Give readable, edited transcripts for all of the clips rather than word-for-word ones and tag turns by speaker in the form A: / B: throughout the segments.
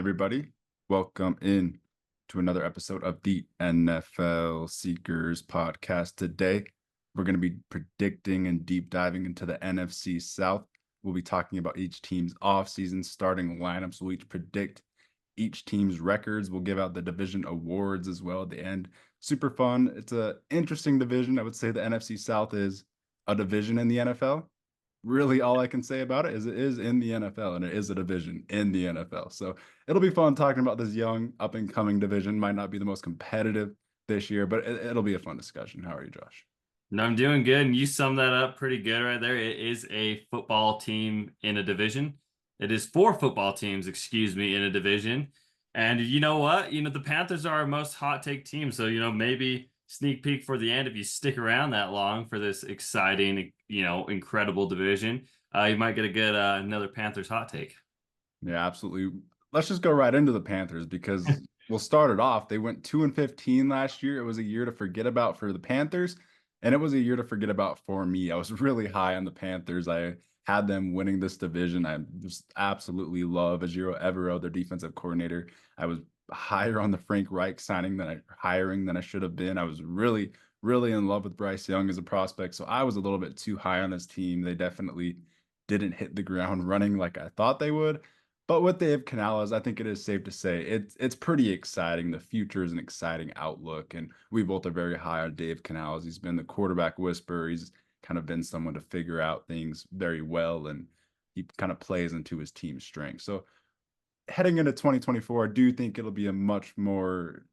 A: everybody. Welcome in to another episode of the NFL Seekers podcast. Today, we're going to be predicting and deep diving into the NFC South. We'll be talking about each team's offseason starting lineups. We'll each predict each team's records. We'll give out the division awards as well at the end. Super fun. It's an interesting division. I would say the NFC South is a division in the NFL. Really, all I can say about it is in the NFL, and it is a division in the NFL. So it'll be fun talking about this young, up-and-coming division. Might not be the most competitive this year, but it'll be a fun discussion. How are you, Josh?
B: No, I'm doing good, and you summed that up pretty good right there. It is a football team in a division. It is four football teams, excuse me, in a division. And you know what? The Panthers are our most hot take team. So, maybe sneak peek for the end if you stick around that long for this exciting, incredible division. You might get a good another Panthers hot take.
A: Yeah, absolutely. Let's just go right into the Panthers because we'll start it off. They went 2-15 last year. It was a year to forget about for the Panthers, and it was a year to forget about for me. I was really high on the Panthers. I had them winning this division. I just absolutely love Ejiro Evero, their defensive coordinator. I was higher on the Frank Reich signing than I should have been. I was really, really in love with Bryce Young as a prospect. So I was a little bit too high on this team. They definitely didn't hit the ground running like I thought they would. But with Dave Canales, I think it is safe to say it's pretty exciting. The future is an exciting outlook, and we both are very high on Dave Canales. He's been the quarterback whisperer. He's kind of been someone to figure out things very well, and he kind of plays into his team's strength. So heading into 2024, I do think it'll be a much more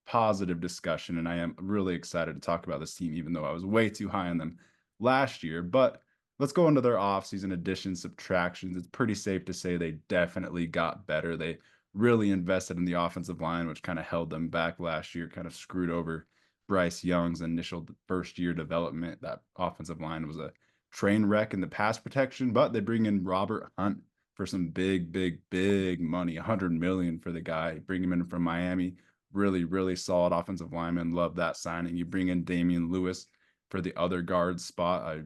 A: positive discussion, and I am really excited to talk about this team, even though I was way too high on them last year. But let's go into their offseason additions, subtractions. It's pretty safe to say they definitely got better. They really invested in the offensive line, which kind of held them back last year, kind of screwed over Bryce Young's initial first-year development. That offensive line was a train wreck in the pass protection, but they bring in Robert Hunt for some big, big, big money, $100 million for the guy. Bring him in from Miami. Really, really solid offensive lineman. Love that signing. You bring in Damian Lewis for the other guard spot.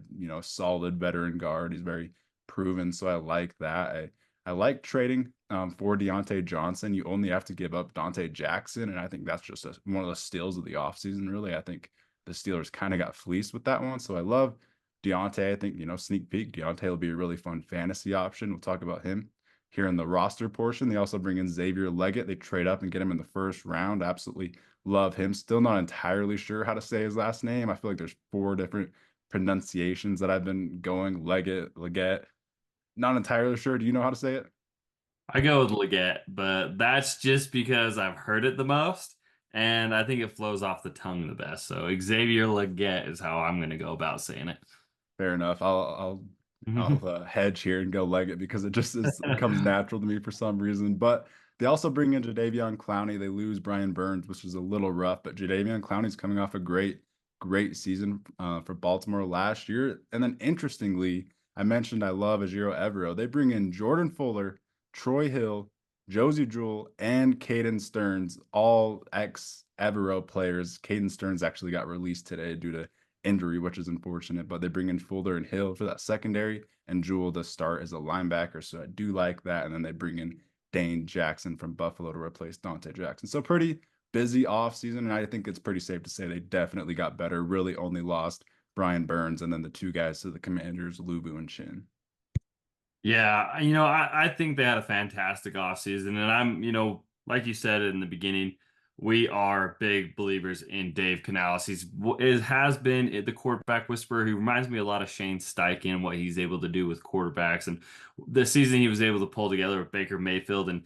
A: Solid veteran guard. He's very proven, so I like that. I like trading for Deontay Johnson. You only have to give up Dante Jackson, and I think that's just one of the steals of the offseason, really. I think the Steelers kind of got fleeced with that one, so I love Deontay. I think, sneak peek, Deontay will be a really fun fantasy option. We'll talk about him here in the roster portion. They also bring in Xavier Leggett. They trade up and get him in the first round. Absolutely love him. Still not entirely sure how to say his last name. I feel like there's 4 different pronunciations that I've been going. Leggett. Not entirely sure. Do you know how to say it?
B: I go with Leggett, but that's just because I've heard it the most, and I think it flows off the tongue the best. So Xavier Leggett is how I'm going to go about saying it.
A: Fair enough. I'll hedge here and go Leggett because it comes natural to me for some reason. But they also bring in Jadeveon Clowney. They lose Brian Burns, which is a little rough. But Jadeveon Clowney's coming off a great season for Baltimore last year. And then interestingly, I mentioned I love Ejiro Evero. They bring in Jordan Fuller, Troy Hill, Josie Jewell, and Caden Stearns, all ex-Evero players. Caden Stearns actually got released today due to injury, which is unfortunate, but they bring in Fuller and Hill for that secondary, and Jewell to start as a linebacker, so I do like that. And then they bring in Dane Jackson from Buffalo to replace Dante Jackson. So pretty busy offseason, and I think it's pretty safe to say they definitely got better. Really only lost Brian Burns and then the 2 guys to the Commanders, Lubu and Chin.
B: Yeah, I think they had a fantastic offseason, and like you said in the beginning, we are big believers in Dave Canales. Has been the quarterback whisperer. He reminds me a lot of Shane Steichen and what he's able to do with quarterbacks, and the season he was able to pull together with Baker Mayfield, and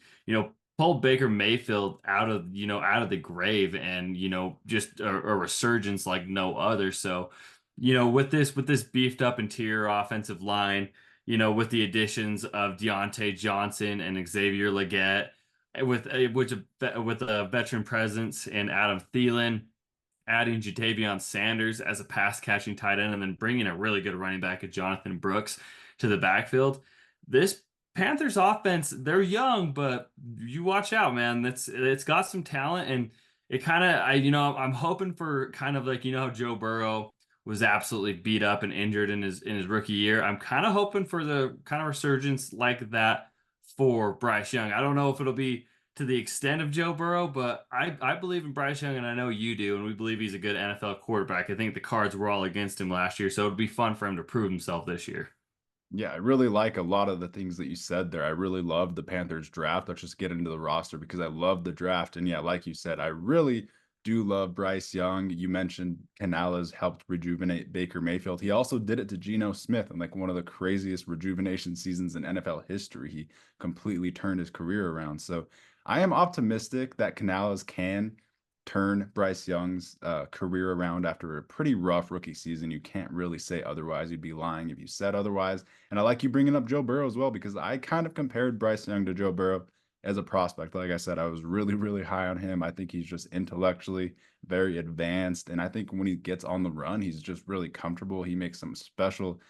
B: pulled Baker Mayfield out of the grave, and just a resurgence like no other. So, with this beefed up interior offensive line, with the additions of Deontay Johnson and Xavier Leggett, with a veteran presence in Adam Thielen, adding Jatavion Sanders as a pass catching tight end, and then bringing a really good running back of Jonathan Brooks to the backfield. This Panthers offense, they're young, but you watch out, man. It's got some talent, and it kind of I'm hoping for kind of like how Joe Burrow was absolutely beat up and injured in his rookie year. I'm kind of hoping for the kind of resurgence like that for Bryce Young. I don't know if it'll be to the extent of Joe Burrow, but I believe in Bryce Young, and I know you do, and we believe he's a good NFL quarterback. I think the cards were all against him last year, so it'd be fun for him to prove himself this year.
A: Yeah, I really like a lot of the things that you said there. I really love the Panthers draft. Let's just get into the roster because I love the draft. And yeah, like you said, I really do love Bryce Young. You mentioned Canales helped rejuvenate Baker Mayfield. He also did it to Geno Smith in like one of the craziest rejuvenation seasons in NFL history. He completely turned his career around. So I am optimistic that Canales can turn Bryce Young's career around after a pretty rough rookie season. You can't really say otherwise. You'd be lying if you said otherwise. And I like you bringing up Joe Burrow as well because I kind of compared Bryce Young to Joe Burrow as a prospect. Like I said, I was really, really high on him. I think he's just intellectually very advanced. And I think when he gets on the run, he's just really comfortable. He makes some special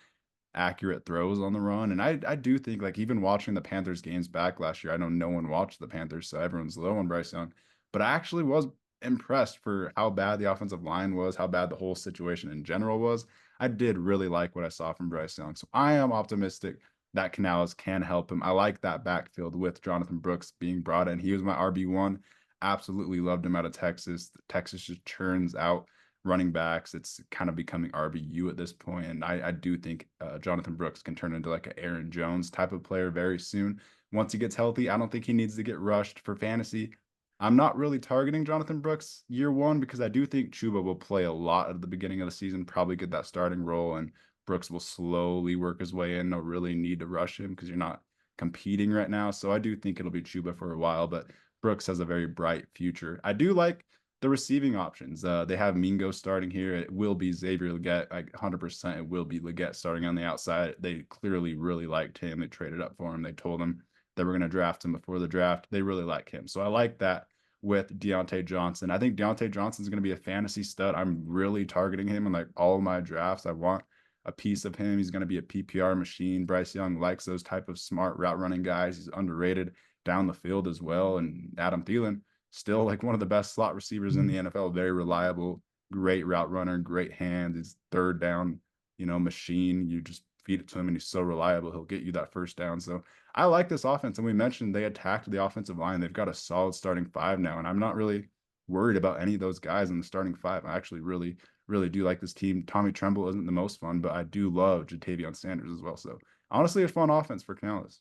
A: accurate throws on the run. And I do think like even watching the Panthers games back last year, I know no one watched the Panthers, so everyone's low on Bryce Young, but I actually was impressed for how bad the offensive line was, how bad the whole situation in general was. I did really like what I saw from Bryce Young. So I am optimistic that Canales can help him. I like that backfield with Jonathan Brooks being brought in. He was my RB1. Absolutely loved him out of Texas. Texas just churns out running backs. It's kind of becoming RBU at this point. And I do think Jonathan Brooks can turn into like an Aaron Jones type of player very soon. Once he gets healthy, I don't think he needs to get rushed for fantasy. I'm not really targeting Jonathan Brooks year one because I do think Chuba will play a lot at the beginning of the season, probably get that starting role, and Brooks will slowly work his way in. No really need to rush him because you're not competing right now. So I do think it'll be Chuba for a while, but Brooks has a very bright future. I do like the receiving options. They have Mingo starting here. It will be Xavier Legette, like 100%. It will be Legette starting on the outside. They clearly really liked him. They traded up for him. They told him they were going to draft him before the draft. They really like him. So I like that with Deontay Johnson. I think Deontay Johnson is going to be a fantasy stud. I'm really targeting him in like all of my drafts. I want a piece of him. He's going to be a PPR machine. Bryce Young likes those type of smart route running guys. He's underrated down the field as well. And Adam Thielen, still like one of the best slot receivers in the NFL, very reliable, great route runner, great hands. He's third down, machine. You just feed it to him and he's so reliable. He'll get you that first down. So I like this offense. And we mentioned they attacked the offensive line. They've got a solid starting five now. And I'm not really worried about any of those guys in the starting five. I actually really, really do like this team. Tommy Tremble isn't the most fun, but I do love Jatavion Sanders as well. So honestly, a fun offense for Canales.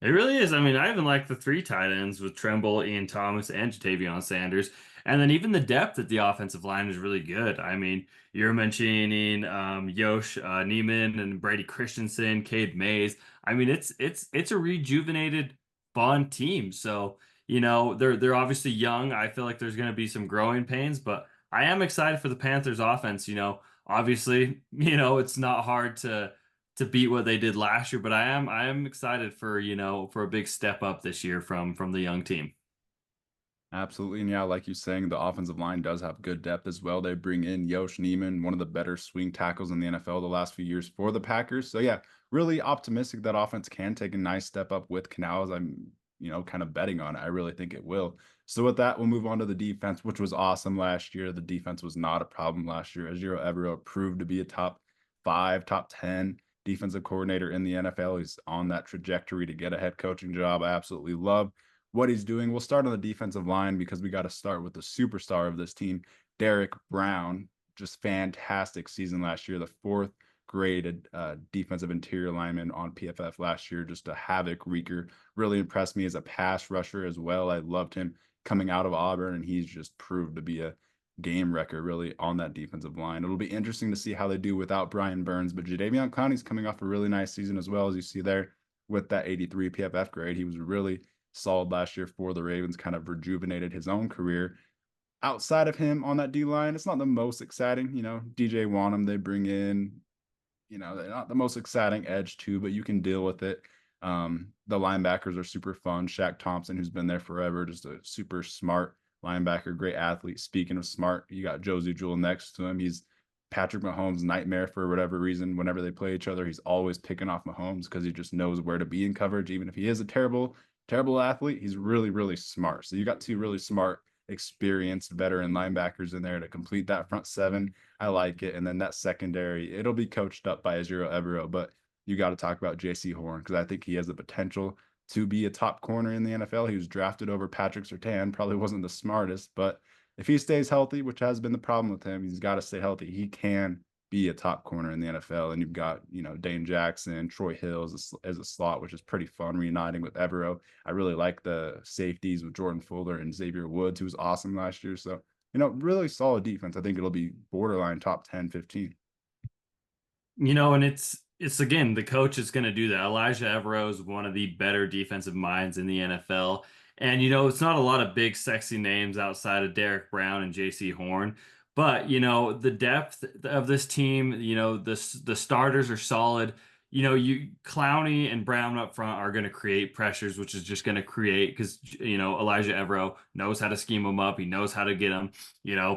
B: It really is. I mean, I even like the three tight ends with Tremble, Ian Thomas, and Jatavion Sanders. And then even the depth at the offensive line is really good. I mean, you're mentioning Yosh Neiman and Brady Christensen, Cade Mays. I mean, it's a rejuvenated, fun team. So, they're obviously young. I feel like there's going to be some growing pains, but I am excited for the Panthers offense. Obviously, it's not hard to beat what they did last year, but I am excited for a big step up this year from the young team.
A: Absolutely. And yeah, like you're saying, the offensive line does have good depth as well. They bring in Yosh Neiman, one of the better swing tackles in the NFL the last few years for the Packers. So yeah, really optimistic that offense can take a nice step up with Canales. I'm, kind of betting on it. I really think it will. So with that, we'll move on to the defense, which was awesome last year. The defense was not a problem last year. Ejiro Evero proved to be a top 5, top 10 defensive coordinator in the NFL. He's on that trajectory to get a head coaching job. I absolutely love what he's doing. We'll start on the defensive line because we got to start with the superstar of this team, Derek Brown. Just fantastic season last year, the 4th graded defensive interior lineman on PFF last year. Just a havoc wreaker. Really impressed me as a pass rusher as well. I loved him coming out of Auburn, and he's just proved to be a game wrecker really on that defensive line. It'll be interesting to see how they do without Brian Burns, but Jadeveon Clowney's coming off a really nice season as well, as you see there with that 83 PFF grade. He was really solid last year for the Ravens, kind of rejuvenated his own career. Outside of him on that D line, it's not the most exciting. DJ Wanham they bring in, they're not the most exciting edge too, but you can deal with it. The linebackers are super fun. Shaq Thompson, who's been there forever, just a super smart linebacker, great athlete. Speaking of smart, you got Josie Jewell next to him. He's Patrick Mahomes' nightmare for whatever reason. Whenever they play each other, he's always picking off Mahomes because he just knows where to be in coverage. Even if he is a terrible athlete, he's really, really smart. So you got two really smart, experienced veteran linebackers in there to complete that front seven. I like it. And then that secondary, it'll be coached up by Ejiro Evero, but you got to talk about JC Horn because I think he has the potential to be a top corner in the NFL. He was drafted over Patrick Surtain, probably wasn't the smartest, but if he stays healthy, which has been the problem with him, he's got to stay healthy. He can be a top corner in the NFL. And you've got, Dane Jackson, Troy Hill as a slot, which is pretty fun, reuniting with Evero. I really like the safeties with Jordan Fuller and Xavier Woods, who was awesome last year. So, really solid defense. I think it'll be borderline top 10, 15.
B: And it's again, the coach is going to do that. Elijah Evero is one of the better defensive minds in the NFL. And it's not a lot of big sexy names outside of Derek Brown and JC Horn, but the depth of this team, the starters are solid. You Clowney and Brown up front are going to create pressures, which is just going to create because Elijah Evero knows how to scheme them up. He knows how to get them,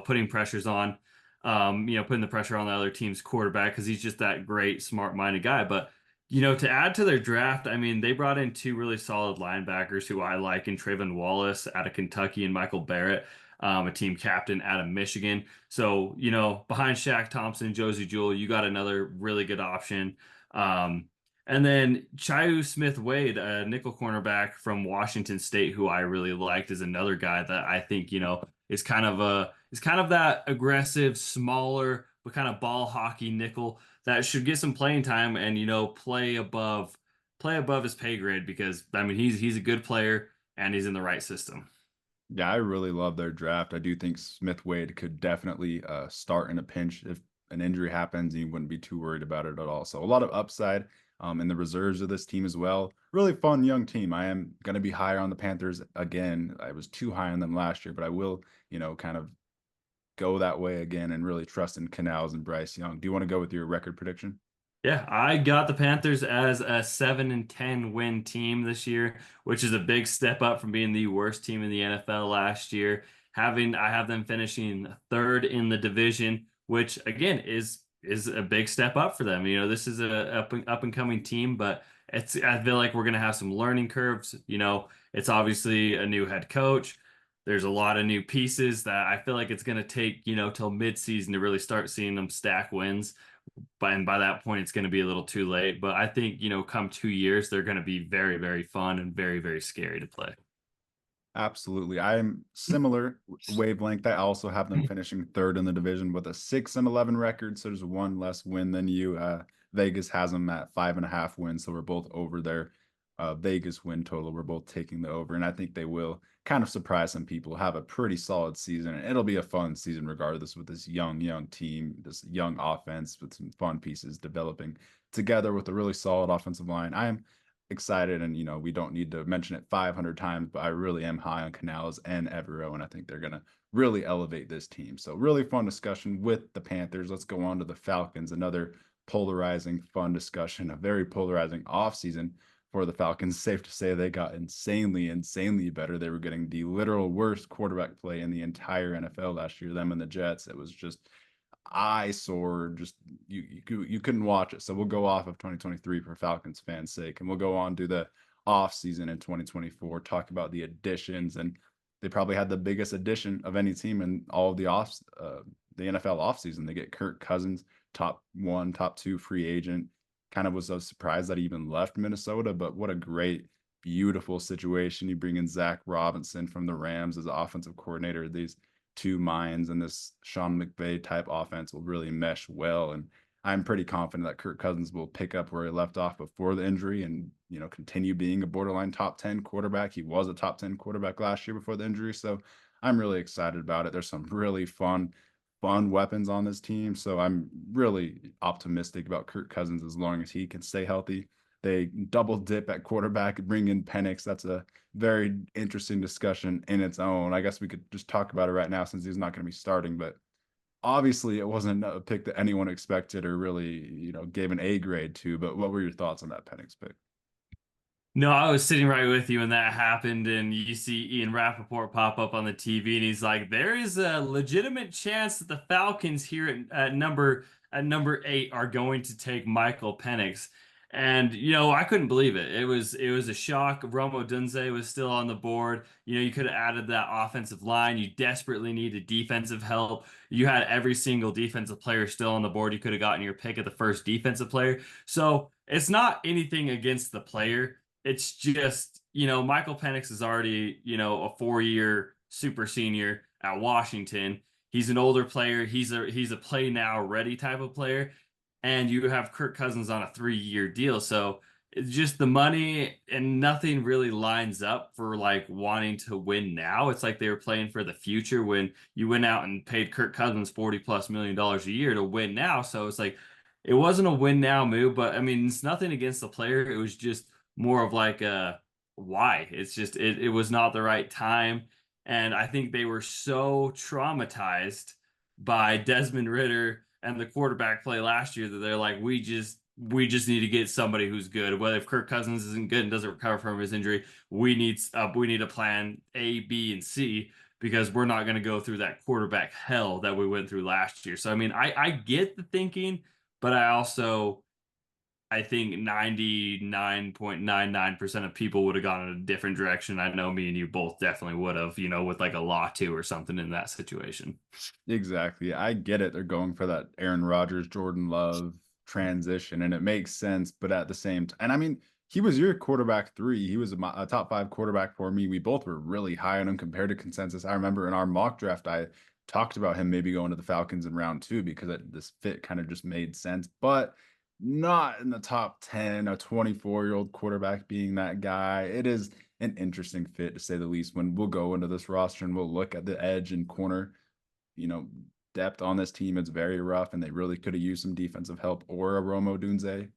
B: putting pressures on putting the pressure on the other team's quarterback because he's just that great, smart-minded guy. But, to add to their draft, I mean, they brought in two really solid linebackers who I like in Trayvon Wallace out of Kentucky and Michael Barrett, a team captain out of Michigan. So, behind Shaq Thompson, Josie Jewell, you got another really good option. And then Chayu Smith-Wade, a nickel cornerback from Washington State, who I really liked, is another guy that I think, is kind of that aggressive, smaller, but kind of ball hockey nickel that should get some playing time and play above his pay grade because I mean he's a good player and he's in the right system.
A: Yeah, I really love their draft. I do think Smith Wade could definitely start in a pinch if an injury happens. You wouldn't be too worried about it at all. So a lot of upside in the reserves of this team as well. Really fun young team. I am going to be higher on the Panthers again. I was too high on them last year, but I will, kind of go that way again and really trust in Canals and Bryce Young. Do you want to go with your record prediction?
B: Yeah, I got the Panthers as a 7-10 win team this year, which is a big step up from being the worst team in the NFL last year. I have them finishing third in the division, which again is a big step up for them. This is a up and coming team, but I feel like we're gonna have some learning curves. It's obviously a new head coach. There's a lot of new pieces that I feel like it's gonna take, till midseason to really start seeing them stack wins. And by that point, it's going to be a little too late. But I think, come 2 years, they're going to be very, very fun and very, very scary to play.
A: Absolutely. I'm similar wavelength. I also have them finishing third in the division with a 6-11 record. So there's one less win than you. Vegas has them at 5.5 wins. So we're both over their Vegas win total. We're both taking the over. And I think they will kind of surprise some people, have a pretty solid season. And it'll be a fun season regardless with this young team, this young offense with some fun pieces developing together with a really solid offensive line. I am excited, and we don't need to mention it 500 times, but I really am high on Canales and Evero, and I think they're going to really elevate this team. So really fun discussion with the Panthers. Let's go on to the Falcons, another polarizing, fun discussion, a very polarizing offseason for the Falcons. Safe to say they got insanely better. They were getting the literal worst quarterback play in the entire NFL last year, them and the Jets. It was just eyesore. Just you couldn't watch it. So we'll go off of 2023 for Falcons fans' sake, and we'll go on to the off season in 2024. Talk about the additions, and they probably had the biggest addition of any team in all of the NFL offseason. They get Kirk Cousins, top 1, top 2 free agent. Kind of was a surprise that he even left Minnesota, but what a great, beautiful situation. You bring in Zach Robinson from the Rams as the offensive coordinator. These two minds and this Sean McVay type offense will really mesh well. And I'm pretty confident that Kirk Cousins will pick up where he left off before the injury and, continue being a borderline top 10 quarterback. He was a top 10 quarterback last year before the injury. So I'm really excited about it. There's some really fun weapons on this team. So I'm really optimistic about Kirk Cousins as long as he can stay healthy. They double dip at quarterback and bring in Penix. That's a very interesting discussion in its own. I guess we could just talk about it right now since he's not going to be starting, but obviously it wasn't a pick that anyone expected or really, gave an A grade to. But what were your thoughts on that Penix pick?
B: No, I was sitting right with you when that happened, and you see Ian Rappaport pop up on the TV, and he's like, "There is a legitimate chance that the Falcons here at number 8 are going to take Michael Penix." And I couldn't believe it. It was a shock. Romo Dunze was still on the board. You could have added that offensive line. You desperately needed defensive help. You had every single defensive player still on the board. You could have gotten your pick at the first defensive player. So it's not anything against the player. It's just Michael Penix is already, a 4-year super senior at Washington. He's an older player. He's a play now ready type of player. And you have Kirk Cousins on a 3-year deal. So it's just the money and nothing really lines up for like wanting to win now. It's like they were playing for the future when you went out and paid Kirk Cousins 40 plus million dollars a year to win now. So it's like it wasn't a win now move, but I mean, it's nothing against the player. It was just more of like a why. It's just it was not the right time. And I think they were so traumatized by Desmond Ritter and the quarterback play last year that they're like, we just need to get somebody who's good. Whether if Kirk Cousins isn't good and doesn't recover from his injury, we need a plan A, B, and C because we're not going to go through that quarterback hell that we went through last year. So I mean, I get the thinking, but I think 99.99% of people would have gone in a different direction. I know me and you both definitely would have, with like a law two or something in that situation.
A: Exactly. I get it. They're going for that Aaron Rodgers, Jordan Love transition, and it makes sense. But at the same time, and I mean, he was your quarterback three. He was a top five quarterback for me. We both were really high on him compared to consensus. I remember in our mock draft, I talked about him maybe going to the Falcons in round two because this fit kind of just made sense, but not in the top 10, a 24-year-old quarterback being that guy. It is an interesting fit to say the least when we'll go into this roster and we'll look at the edge and corner you know, depth on this team is very rough, and they really could have used some defensive help or a Romo Dunze.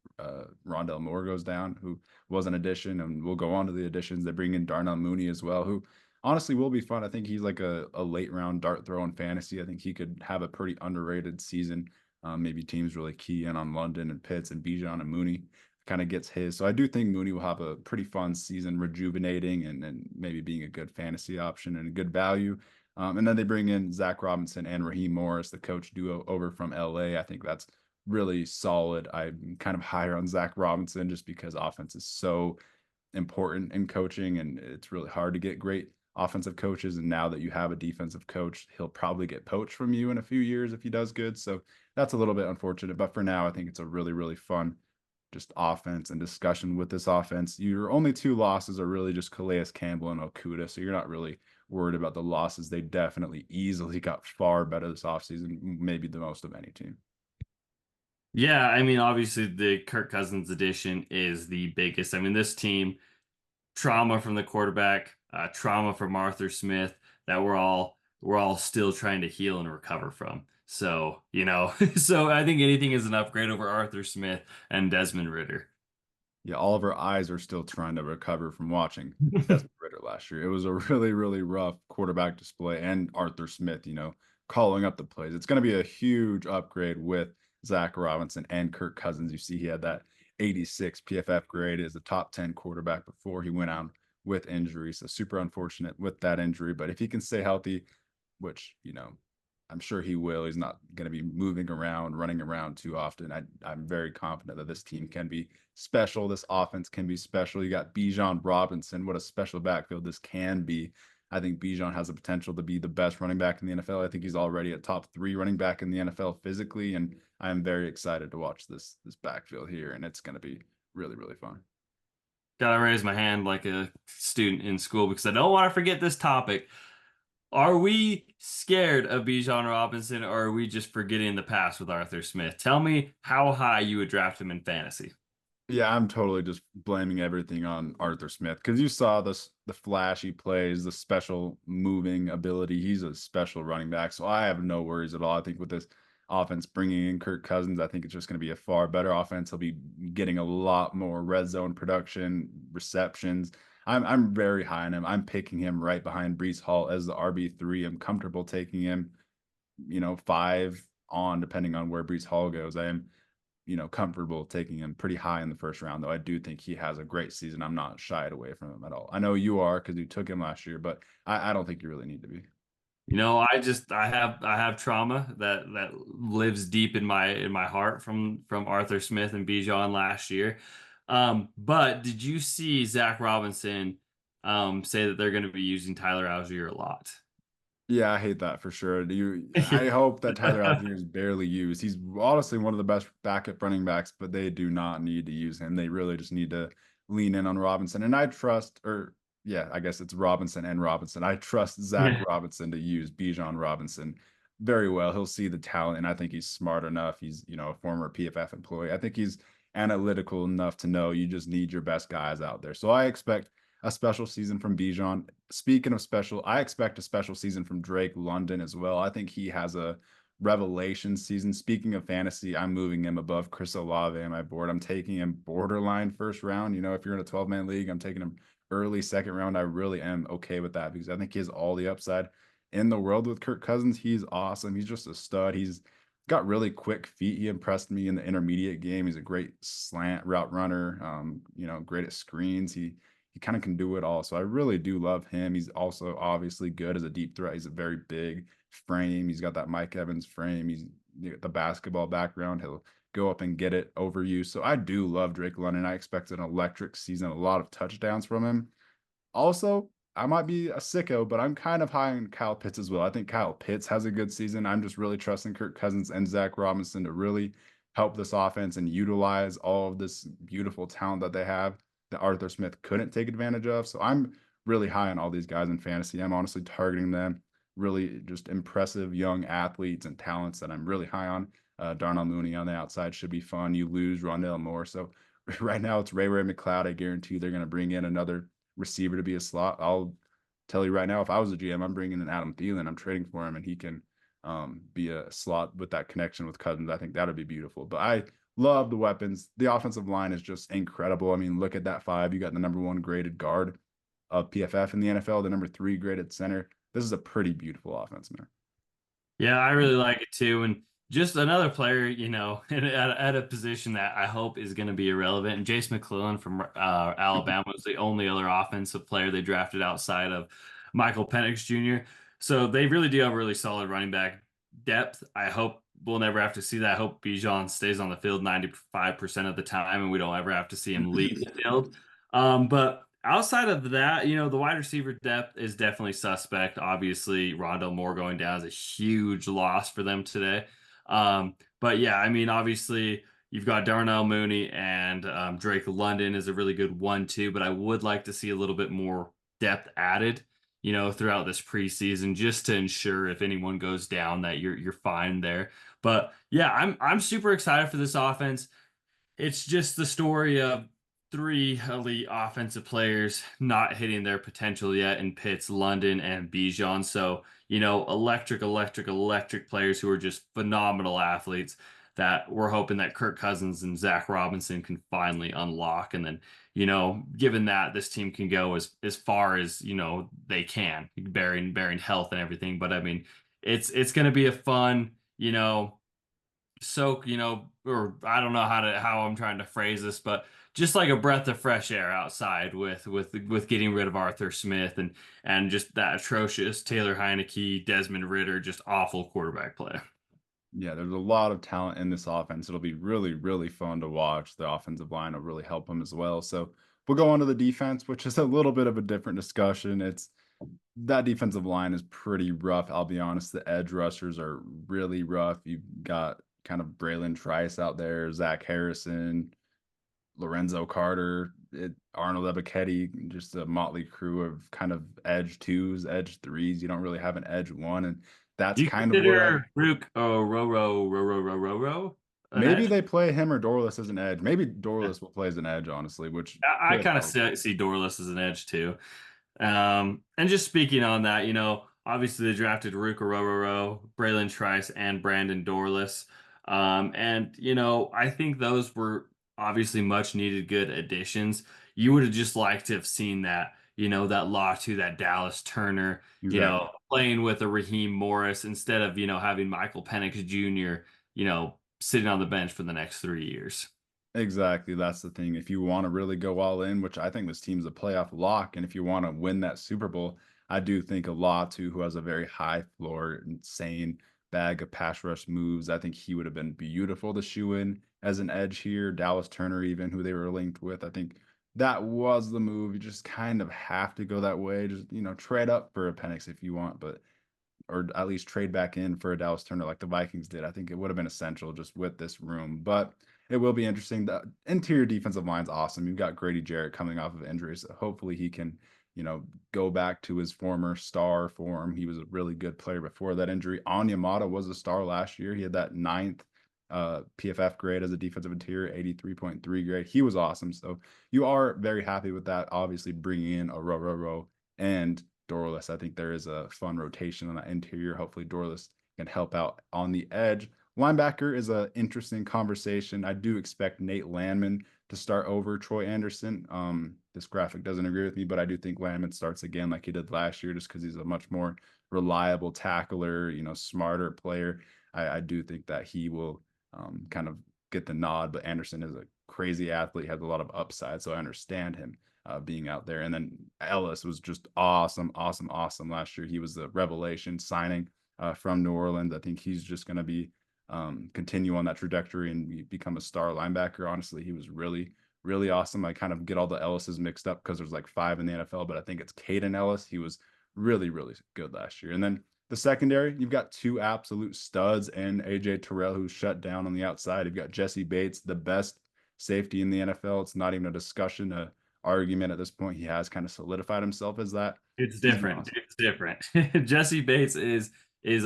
A: Rondell Moore goes down, who was an addition, and we'll go on to the additions. They bring in Darnell Mooney as well, who honestly will be fun. I think he's like a late round dart throw in fantasy. I think he could have a pretty underrated season. Maybe teams really key in on London and Pitts and Bijan and Mooney kind of gets his. So I do think Mooney will have a pretty fun season, rejuvenating and maybe being a good fantasy option and a good value. And then they bring in Zach Robinson and Raheem Morris, the coach duo over from LA. I think that's really solid. I'm kind of higher on Zach Robinson just because offense is so important in coaching, and it's really hard to get great offensive coaches. And now that you have a defensive coach, he'll probably get poached from you in a few years if he does good. So that's a little bit unfortunate. But for now, I think it's a really, really fun just offense and discussion with this offense. Your only two losses are really just Calais Campbell and Okuda. So you're not really worried about the losses. They definitely easily got far better this offseason, maybe the most of any team.
B: Yeah, I mean, obviously the Kirk Cousins edition is the biggest. I mean, this team, trauma from the quarterback, trauma from Arthur Smith that we're all still trying to heal and recover from. So, so I think anything is an upgrade over Arthur Smith and Desmond Ritter.
A: Yeah, all of our eyes are still trying to recover from watching Desmond Ritter last year. It was a really, really rough quarterback display, and Arthur Smith, calling up the plays. It's going to be a huge upgrade with Zach Robinson and Kirk Cousins. You see, he had that 86 PFF grade as a top 10 quarterback before he went out with injury. So super unfortunate with that injury. But if he can stay healthy, which, I'm sure he will. He's not going to be moving around, running around too often. I'm very confident that this team can be special. This offense can be special. You got Bijan Robinson. What a special backfield this can be. I think Bijan has the potential to be the best running back in the NFL. I think he's already a top 3 running back in the NFL physically, and I'm very excited to watch this backfield here, and it's going to be really, really fun.
B: Gotta raise my hand like a student in school because I don't want to forget this topic. Are we scared of Bijan Robinson, or are we just forgetting the past with Arthur Smith? Tell me how high you would draft him in fantasy.
A: Yeah, I'm totally just blaming everything on Arthur Smith because you saw the flashy plays, the special moving ability. He's a special running back, so I have no worries at all. I think with this offense bringing in Kirk Cousins, I think it's just going to be a far better offense. He'll be getting a lot more red zone production, receptions. I'm very high on him. I'm picking him right behind Brees Hall as the RB3. I'm comfortable taking him, 5 on depending on where Brees Hall goes. I am comfortable taking him pretty high in the first round, though I do think he has a great season. I'm not shied away from him at all. I know you are because you took him last year, but I don't think you really need to be.
B: I have trauma that lives deep in my heart from Arthur Smith and Bijan last year. But did you see Zach Robinson say that they're going to be using Tyler Algier a lot?
A: Yeah, I hate that for sure. I hope that Tyler Algier is barely used. He's honestly one of the best backup running backs, but they do not need to use him. They really just need to lean in on Robinson. And I trust, or yeah, I guess it's Robinson and Robinson. I trust Zach
B: Yeah.
A: Robinson to use Bijan Robinson very well. He'll see the talent, and I think he's smart enough. He's, a former PFF employee. I think he's analytical enough to know you just need your best guys out there. So I expect a special season from Bijan. Speaking of special, I expect a special season from Drake London as well. I think he has a revelation season. Speaking of fantasy, I'm moving him above Chris Olave on my board. I'm taking him borderline first round. If you're in a 12-man league, I'm taking him early second round. I really am okay with that because I think he has all the upside in the world with Kirk Cousins. He's awesome. He's just a stud. He's got really quick feet. He impressed me in the intermediate game. He's a great slant route runner. Great at screens. He kind of can do it all. So I really do love him. He's also obviously good as a deep threat. He's a very big frame. He's got that Mike Evans frame. He's the basketball background. He'll go up and get it over you. So I do love Drake London. I expect an electric season, a lot of touchdowns from him. Also, I might be a sicko, but I'm kind of high on Kyle Pitts as well. I think Kyle Pitts has a good season. I'm just really trusting Kirk Cousins and Zach Robinson to really help this offense and utilize all of this beautiful talent that they have that Arthur Smith couldn't take advantage of. So I'm really high on all these guys in fantasy. I'm honestly targeting them. Really just impressive young athletes and talents that I'm really high on. Darnell Mooney on the outside should be fun. You lose Rondell Moore. So right now it's Ray McLeod. I guarantee they're going to bring in another receiver to be a slot. I'll tell you right now, if I was a GM, I'm bringing in Adam Thielen. I'm trading for him, and he can be a slot with that connection with Cousins. I think that would be beautiful. But I love the weapons. The offensive line is just incredible. I mean, look at that five. You got the number 1 graded guard of PFF in the NFL, the number 3 graded center. This is a pretty beautiful offense, man.
B: Yeah, I really like it too. And just another player, at a position that I hope is going to be irrelevant. And Jace McClellan from Alabama was the only other offensive player they drafted outside of Michael Penix Jr. So they really do have a really solid running back depth. I hope we'll never have to see that. I hope Bijan stays on the field 95% of the time and we don't ever have to see him leave the field. But outside of that, the wide receiver depth is definitely suspect. Obviously, Rondell Moore going down is a huge loss for them today. But yeah, I mean, obviously, you've got Darnell Mooney and Drake London is a really good 1-2, but I would like to see a little bit more depth added, throughout this preseason, just to ensure if anyone goes down that you're fine there. But yeah, I'm super excited for this offense. It's just the story of 3 elite offensive players not hitting their potential yet in Pitts, London, and Bijan. So, electric players who are just phenomenal athletes that we're hoping that Kirk Cousins and Zach Robinson can finally unlock. And then, given that this team can go as far as, they can, bearing health and everything. But I mean, it's going to be a fun, soak, or I don't know how I'm trying to phrase this, but just like a breath of fresh air outside with getting rid of Arthur Smith and just that atrocious Taylor Heineke, Desmond Ridder, just awful quarterback play.
A: Yeah, there's a lot of talent in this offense. It'll be really, really fun to watch. The offensive line will really help them as well. So we'll go on to the defense, which is a little bit of a different discussion. That defensive line is pretty rough. I'll be honest. The edge rushers are really rough. You've got kind of Braylon Trice out there, Zach Harrison, Lorenzo Carter, Arnold Ebiketie, just a motley crew of kind of edge 2s, edge 3s. You don't really have an edge 1, and that's
B: Do you
A: kind of where
B: consider Rook Roro an
A: maybe
B: edge?
A: they play him or Dorless as an edge. Maybe Dorless will play as an edge, honestly, which
B: I
A: could
B: kind of
A: help.
B: see Dorless as an edge too. And just speaking on that, obviously they drafted Ruka Rororo, Braylon Trice, and Brandon Dorless. And I think those were obviously much needed good additions. You would have just liked to have seen that, that Latu, that Dallas Turner,
A: Exactly.
B: playing with a Raheem Morris instead of, having Michael Penix Jr., sitting on the bench for the next 3 years.
A: Exactly. That's the thing. If you want to really go all in, which I think this team's a playoff lock, and if you want to win that Super Bowl, I do think a Latu, who has a very high floor, insane bag of pass rush moves, I think he would have been beautiful to shoe in as an edge here. Dallas Turner, even who they were linked with, I think that was the move. You just kind of have to go that way. Just trade up for a Penix if you want, but or at least trade back in for a Dallas Turner like the Vikings did. I think it would have been essential just with this room, but it will be interesting. The interior defensive line's awesome. You've got Grady Jarrett coming off of injuries. So hopefully he can, go back to his former star form. He was a really good player before that injury. Onyemata was a star last year. He had that ninth PFF grade as a defensive interior, 83.3 grade. He was awesome. So you are very happy with that. Obviously, bringing in a row and Dorless. I think there is a fun rotation on that interior. Hopefully, Dorless can help out on the edge. Linebacker is an interesting conversation. I do expect Nate Landman to start over Troy Anderson. This graphic doesn't agree with me, but I do think Landman starts again like he did last year, just because he's a much more reliable tackler, smarter player. I do think that he will kind of get the nod, but Anderson is a crazy athlete, has a lot of upside, so I understand him being out there. And then Ellis was just awesome last year. He was the revelation signing from New Orleans. I think he's just going to be continue on that trajectory and become a star linebacker. Honestly, he was really awesome. I kind of get all the Ellises mixed up because there's like 5 in the NFL, but I think it's Caden Ellis. He was really good last year. And then the secondary, you've got 2 absolute studs and AJ Terrell, who's shut down on the outside. You've got Jesse Bates, the best safety in the NFL. It's not even a discussion, a argument at this point. He has kind of solidified himself as that.
B: It's
A: He's been
B: different.
A: awesome.
B: It's different. Jesse Bates is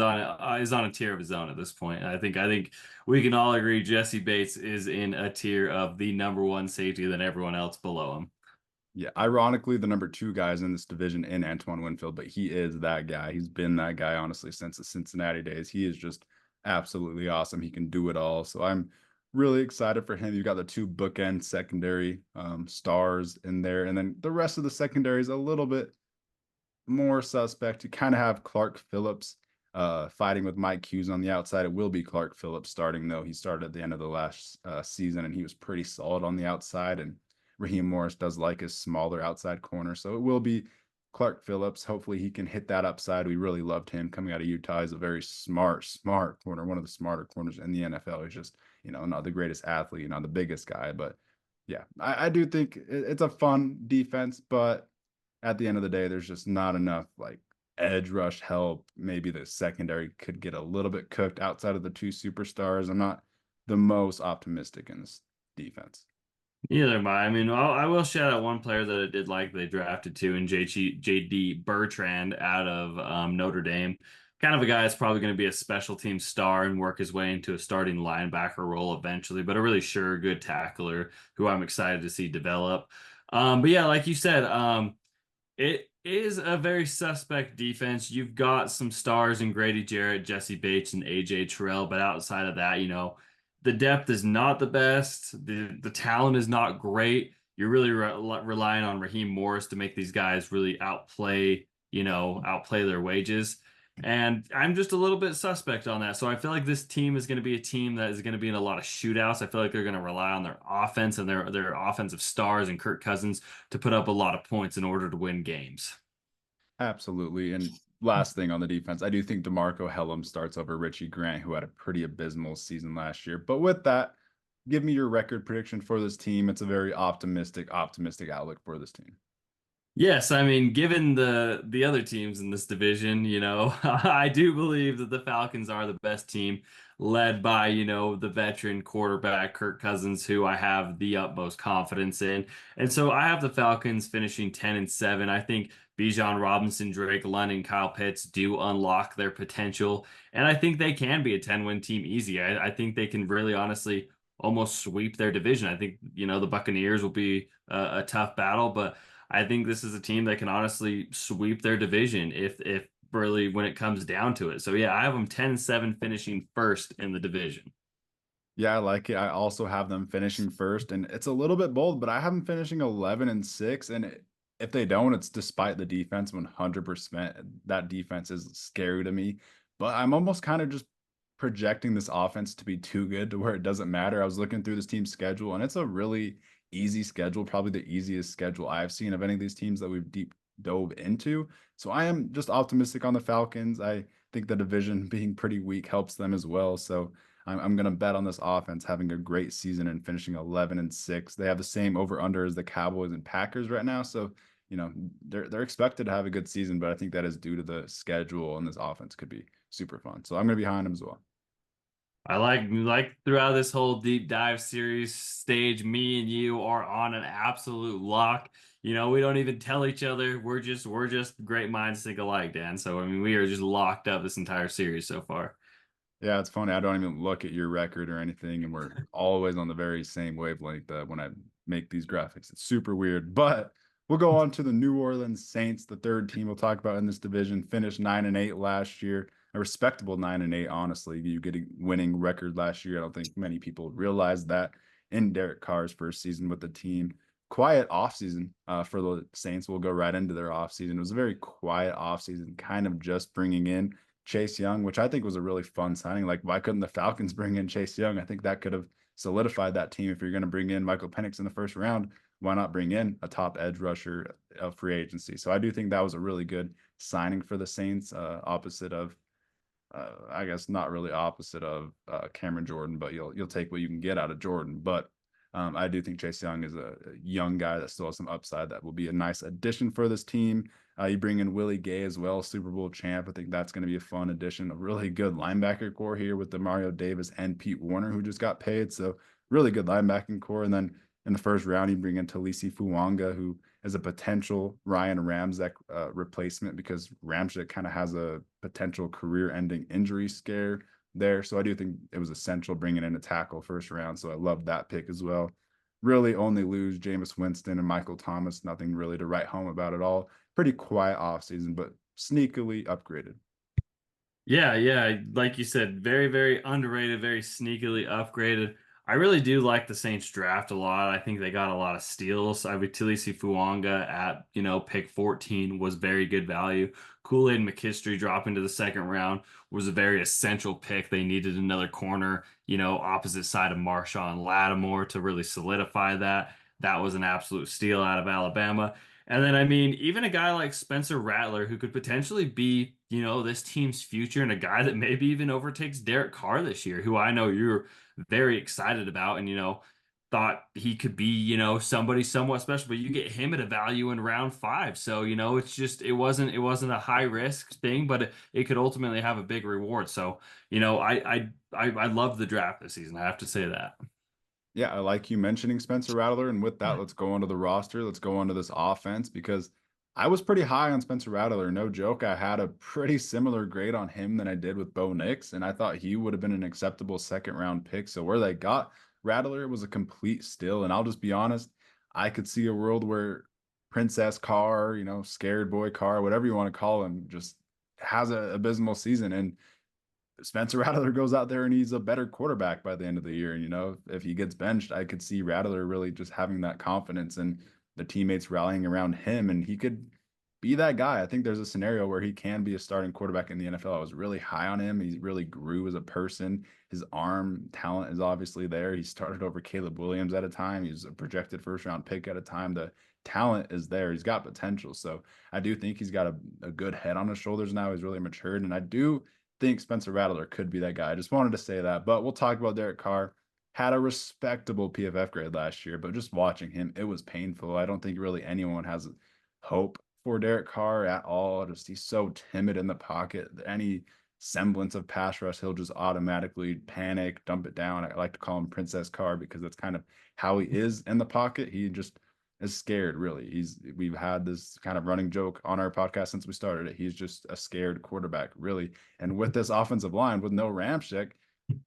B: on a tier of his own at this point. I think we can all agree Jesse Bates is in a tier of the number one safety than everyone else below him.
A: Yeah, ironically, the number 2 guys in this division in Antoine Winfield, but he is that guy. He's been that guy, honestly, since the Cincinnati days. He is just absolutely awesome. He can do it all. So I'm really excited for him. You've got the 2 bookend secondary stars in there. And then the rest of the secondary is a little bit more suspect. You kind of have Clark Phillips fighting with Mike Hughes on the outside. It will be Clark Phillips starting, though. He started at the end of the last season, and he was pretty solid on the outside. And Raheem Morris does like his smaller outside corner. So it will be Clark Phillips. Hopefully he can hit that upside. We really loved him coming out of Utah. He's a very smart corner, one of the smarter corners in the NFL. He's just, not the greatest athlete, not the biggest guy. But yeah, I do think it's a fun defense, but at the end of the day, there's just not enough like edge rush help. Maybe the secondary could get a little bit cooked outside of the 2 superstars. I'm not the most optimistic in this defense.
B: Neither am I. I mean, I will shout out one player that I did like they drafted too, in JD Bertrand out of Notre Dame. Kind of a guy that's probably going to be a special team star and work his way into a starting linebacker role eventually, but a really sure good tackler who I'm excited to see develop. But yeah, like you said, it is a very suspect defense. You've got some stars in Grady Jarrett, Jesse Bates, and AJ Terrell, but outside of that, the depth is not the best. The talent is not great. You're really relying on Raheem Morris to make these guys really outplay their wages. And I'm just a little bit suspect on that. So I feel like this team is going to be a team that is going to be in a lot of shootouts. I feel like they're going to rely on their offense and their offensive stars and Kirk Cousins to put up a lot of points in order to win games.
A: Absolutely. And last thing on the defense, I do think DeMarco Hellum starts over Richie Grant, who had a pretty abysmal season last year. But with that, give me your record prediction for this team. It's a very optimistic outlook for this team.
B: Yes, I mean, given the other teams in this division, I do believe that the Falcons are the best team, led by, the veteran quarterback Kirk Cousins, who I have the utmost confidence in. And so I have the Falcons finishing 10-7. I think Bijan Robinson, Drake London, Kyle Pitts do unlock their potential, and I think they can be a 10-win team easy. I think they can really honestly almost sweep their division. I think, the Buccaneers will be a tough battle, but I think this is a team that can honestly sweep their division if really when it comes down to it. So yeah, I have them 10-7 finishing first in the division.
A: Yeah, I like it. I also have them finishing first, and it's a little bit bold, but I have them finishing 11-6. And if they don't, it's despite the defense 100%. That defense is scary to me, but I'm almost kind of just projecting this offense to be too good to where it doesn't matter. I was looking through this team's schedule, and it's a really easy schedule, probably the easiest schedule I've seen of any of these teams that we've deep dove into. So I am just optimistic on the Falcons. I think the division being pretty weak helps them as well. So I'm going to bet on this offense having a great season and finishing 11-6. They have the same over under as the Cowboys and Packers right now. So, they're expected to have a good season, but I think that is due to the schedule, and this offense could be super fun. So I'm going to be behind them as well.
B: I like throughout this whole deep dive series stage, me and you are on an absolute lock. You know, we don't even tell each other. We're just great minds think alike, Dan. So I mean, we are just locked up this entire series so far.
A: Yeah, it's funny. I don't even look at your record or anything, and we're always on the very same wavelength when I make these graphics. It's super weird. But we'll go on to the New Orleans Saints, the third team we'll talk about in this division. Finished 9-8 last year, a respectable 9-8. Honestly, you get a winning record last year. I don't think many people realize that in Derek Carr's first season with the team. Quiet offseason for the Saints. We'll go right into their offseason. It was a very quiet offseason, kind of just bringing in Chase Young, which I think was a really fun signing. Like, why couldn't the Falcons bring in Chase Young? I think that could have solidified that team. If you're going to bring in Michael Penix in the first round, why not bring in a top edge rusher of free agency? So I do think that was a really good signing for the Saints, opposite of, I guess not really opposite of Cameron Jordan, but you'll take what you can get out of Jordan. But I do think Chase Young is a young guy that still has some upside that will be a nice addition for this team. You bring in Willie Gay as well, Super Bowl champ. I think that's going to be a fun addition. A really good linebacker core here with the Mario Davis and Pete Warner, who just got paid. So really good linebacking core. And then in the first round, you bring in Talisi Fuanga, who is a potential Ryan Ramczyk replacement because Ramczyk kind of has a potential career-ending injury scare there. So I do think it was essential bringing in a tackle first round. So I love that pick as well. Really only lose Jameis Winston and Michael Thomas. Nothing really to write home about at all. Pretty quiet offseason, but sneakily upgraded.
B: Yeah, yeah, like you said, very, very underrated, very sneakily upgraded. I really do like the Saints draft a lot. I think they got a lot of steals. I would Tilisi Fuanga at, pick 14 was very good value. Kool-Aid McKinstry dropping to the second round was a very essential pick. They needed another corner, opposite side of Marshawn Lattimore to really solidify that. That was an absolute steal out of Alabama. And then, I mean, even a guy like Spencer Rattler, who could potentially be, this team's future and a guy that maybe even overtakes Derek Carr this year, who I know you're very excited about and, thought he could be, somebody somewhat special, but you get him at a value in round 5. So, it's just, it wasn't a high risk thing, but it could ultimately have a big reward. So, I love the draft this season. I have to say that.
A: Yeah, I like you mentioning Spencer Rattler. And with that, let's go onto the roster. Let's go onto this offense because I was pretty high on Spencer Rattler. No joke. I had a pretty similar grade on him than I did with Bo Nix. And I thought he would have been an acceptable second round pick. So where they got Rattler was a complete steal. And I'll just be honest, I could see a world where Princess Carr, scared boy Carr, whatever you want to call him, just has an abysmal season. And Spencer Rattler goes out there and he's a better quarterback by the end of the year. And, if he gets benched, I could see Rattler really just having that confidence and the teammates rallying around him. And he could be that guy. I think there's a scenario where he can be a starting quarterback in the NFL. I was really high on him. He really grew as a person. His arm talent is obviously there. He started over Caleb Williams at a time. He's a projected first round pick at a time. The talent is there. He's got potential. So I do think he's got a good head on his shoulders now. He's really matured. And I do think Spencer Rattler could be that guy. I just wanted to say that. But we'll talk about Derek Carr. Had a respectable PFF grade last year, but just watching him, it was painful. I don't think really anyone has hope for Derek Carr at all. Just he's so timid in the pocket. Any semblance of pass rush, he'll just automatically panic, dump it down. I like to call him Princess Carr because that's kind of how he is in the pocket. He just is scared, really. We've had this kind of running joke on our podcast since we started it. He's just a scared quarterback, really. And with this offensive line, with no Ramczyk,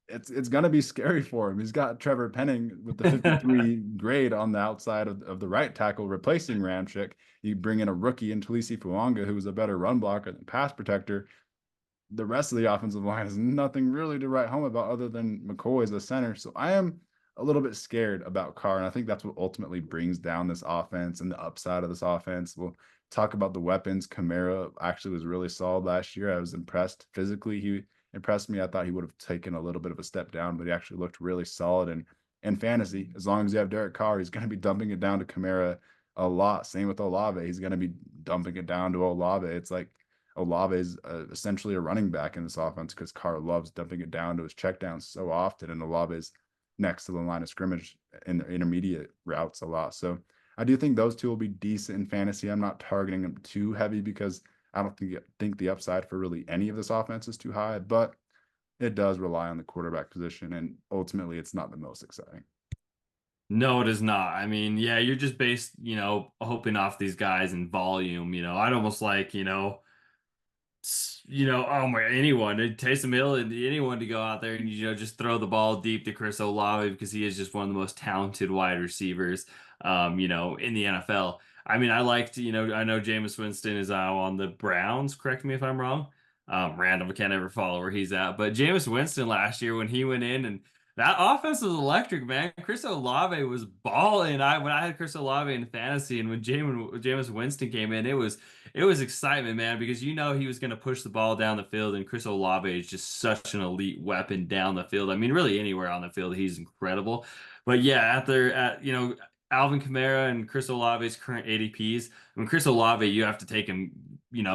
A: it's gonna be scary for him. He's got Trevor Penning with the 53 grade on the outside of the right tackle, replacing Ramczyk. You bring in a rookie in Talisi Fuanga, who's a better run blocker than pass protector. The rest of the offensive line is nothing really to write home about other than McCoy as the center. So I am a little bit scared about Carr, and I think that's what ultimately brings down this offense and the upside of this offense. We'll talk about the weapons. Kamara actually was really solid last year. I was impressed physically. He impressed me. I thought he would have taken a little bit of a step down, but he actually looked really solid. And in fantasy, as long as you have Derek Carr, he's going to be dumping it down to Kamara a lot. Same with Olave. He's going to be dumping it down to Olave. It's like Olave is essentially a running back in this offense because Carr loves dumping it down to his checkdowns so often, and Olave is next to the line of scrimmage in the intermediate routes a lot. So I do think those two will be decent in fantasy. I'm not targeting them too heavy because I don't think the upside for really any of this offense is too high. But It does rely on the quarterback position, and ultimately, it's not the most exciting.
B: No, it is not. I mean, yeah, you're just based, hoping off these guys in volume. I'd almost like, oh my, anyone, Taysom Hill and anyone to go out there and, just throw the ball deep to Chris Olave because he is just one of the most talented wide receivers, in the NFL. I mean, I know Jameis Winston is on the Browns, correct me if I'm wrong. Random, I can't ever follow where he's at. But Jameis Winston last year when he went in and that offense was electric, man. Chris Olave was balling. When I had Chris Olave in fantasy and when Jameis Winston came in, it was excitement, man, because he was going to push the ball down the field, and Chris Olave is just such an elite weapon down the field. I mean, really anywhere on the field, he's incredible. But yeah, Alvin Kamara and Chris Olave's current ADPs. I mean, Chris Olave, you have to take him,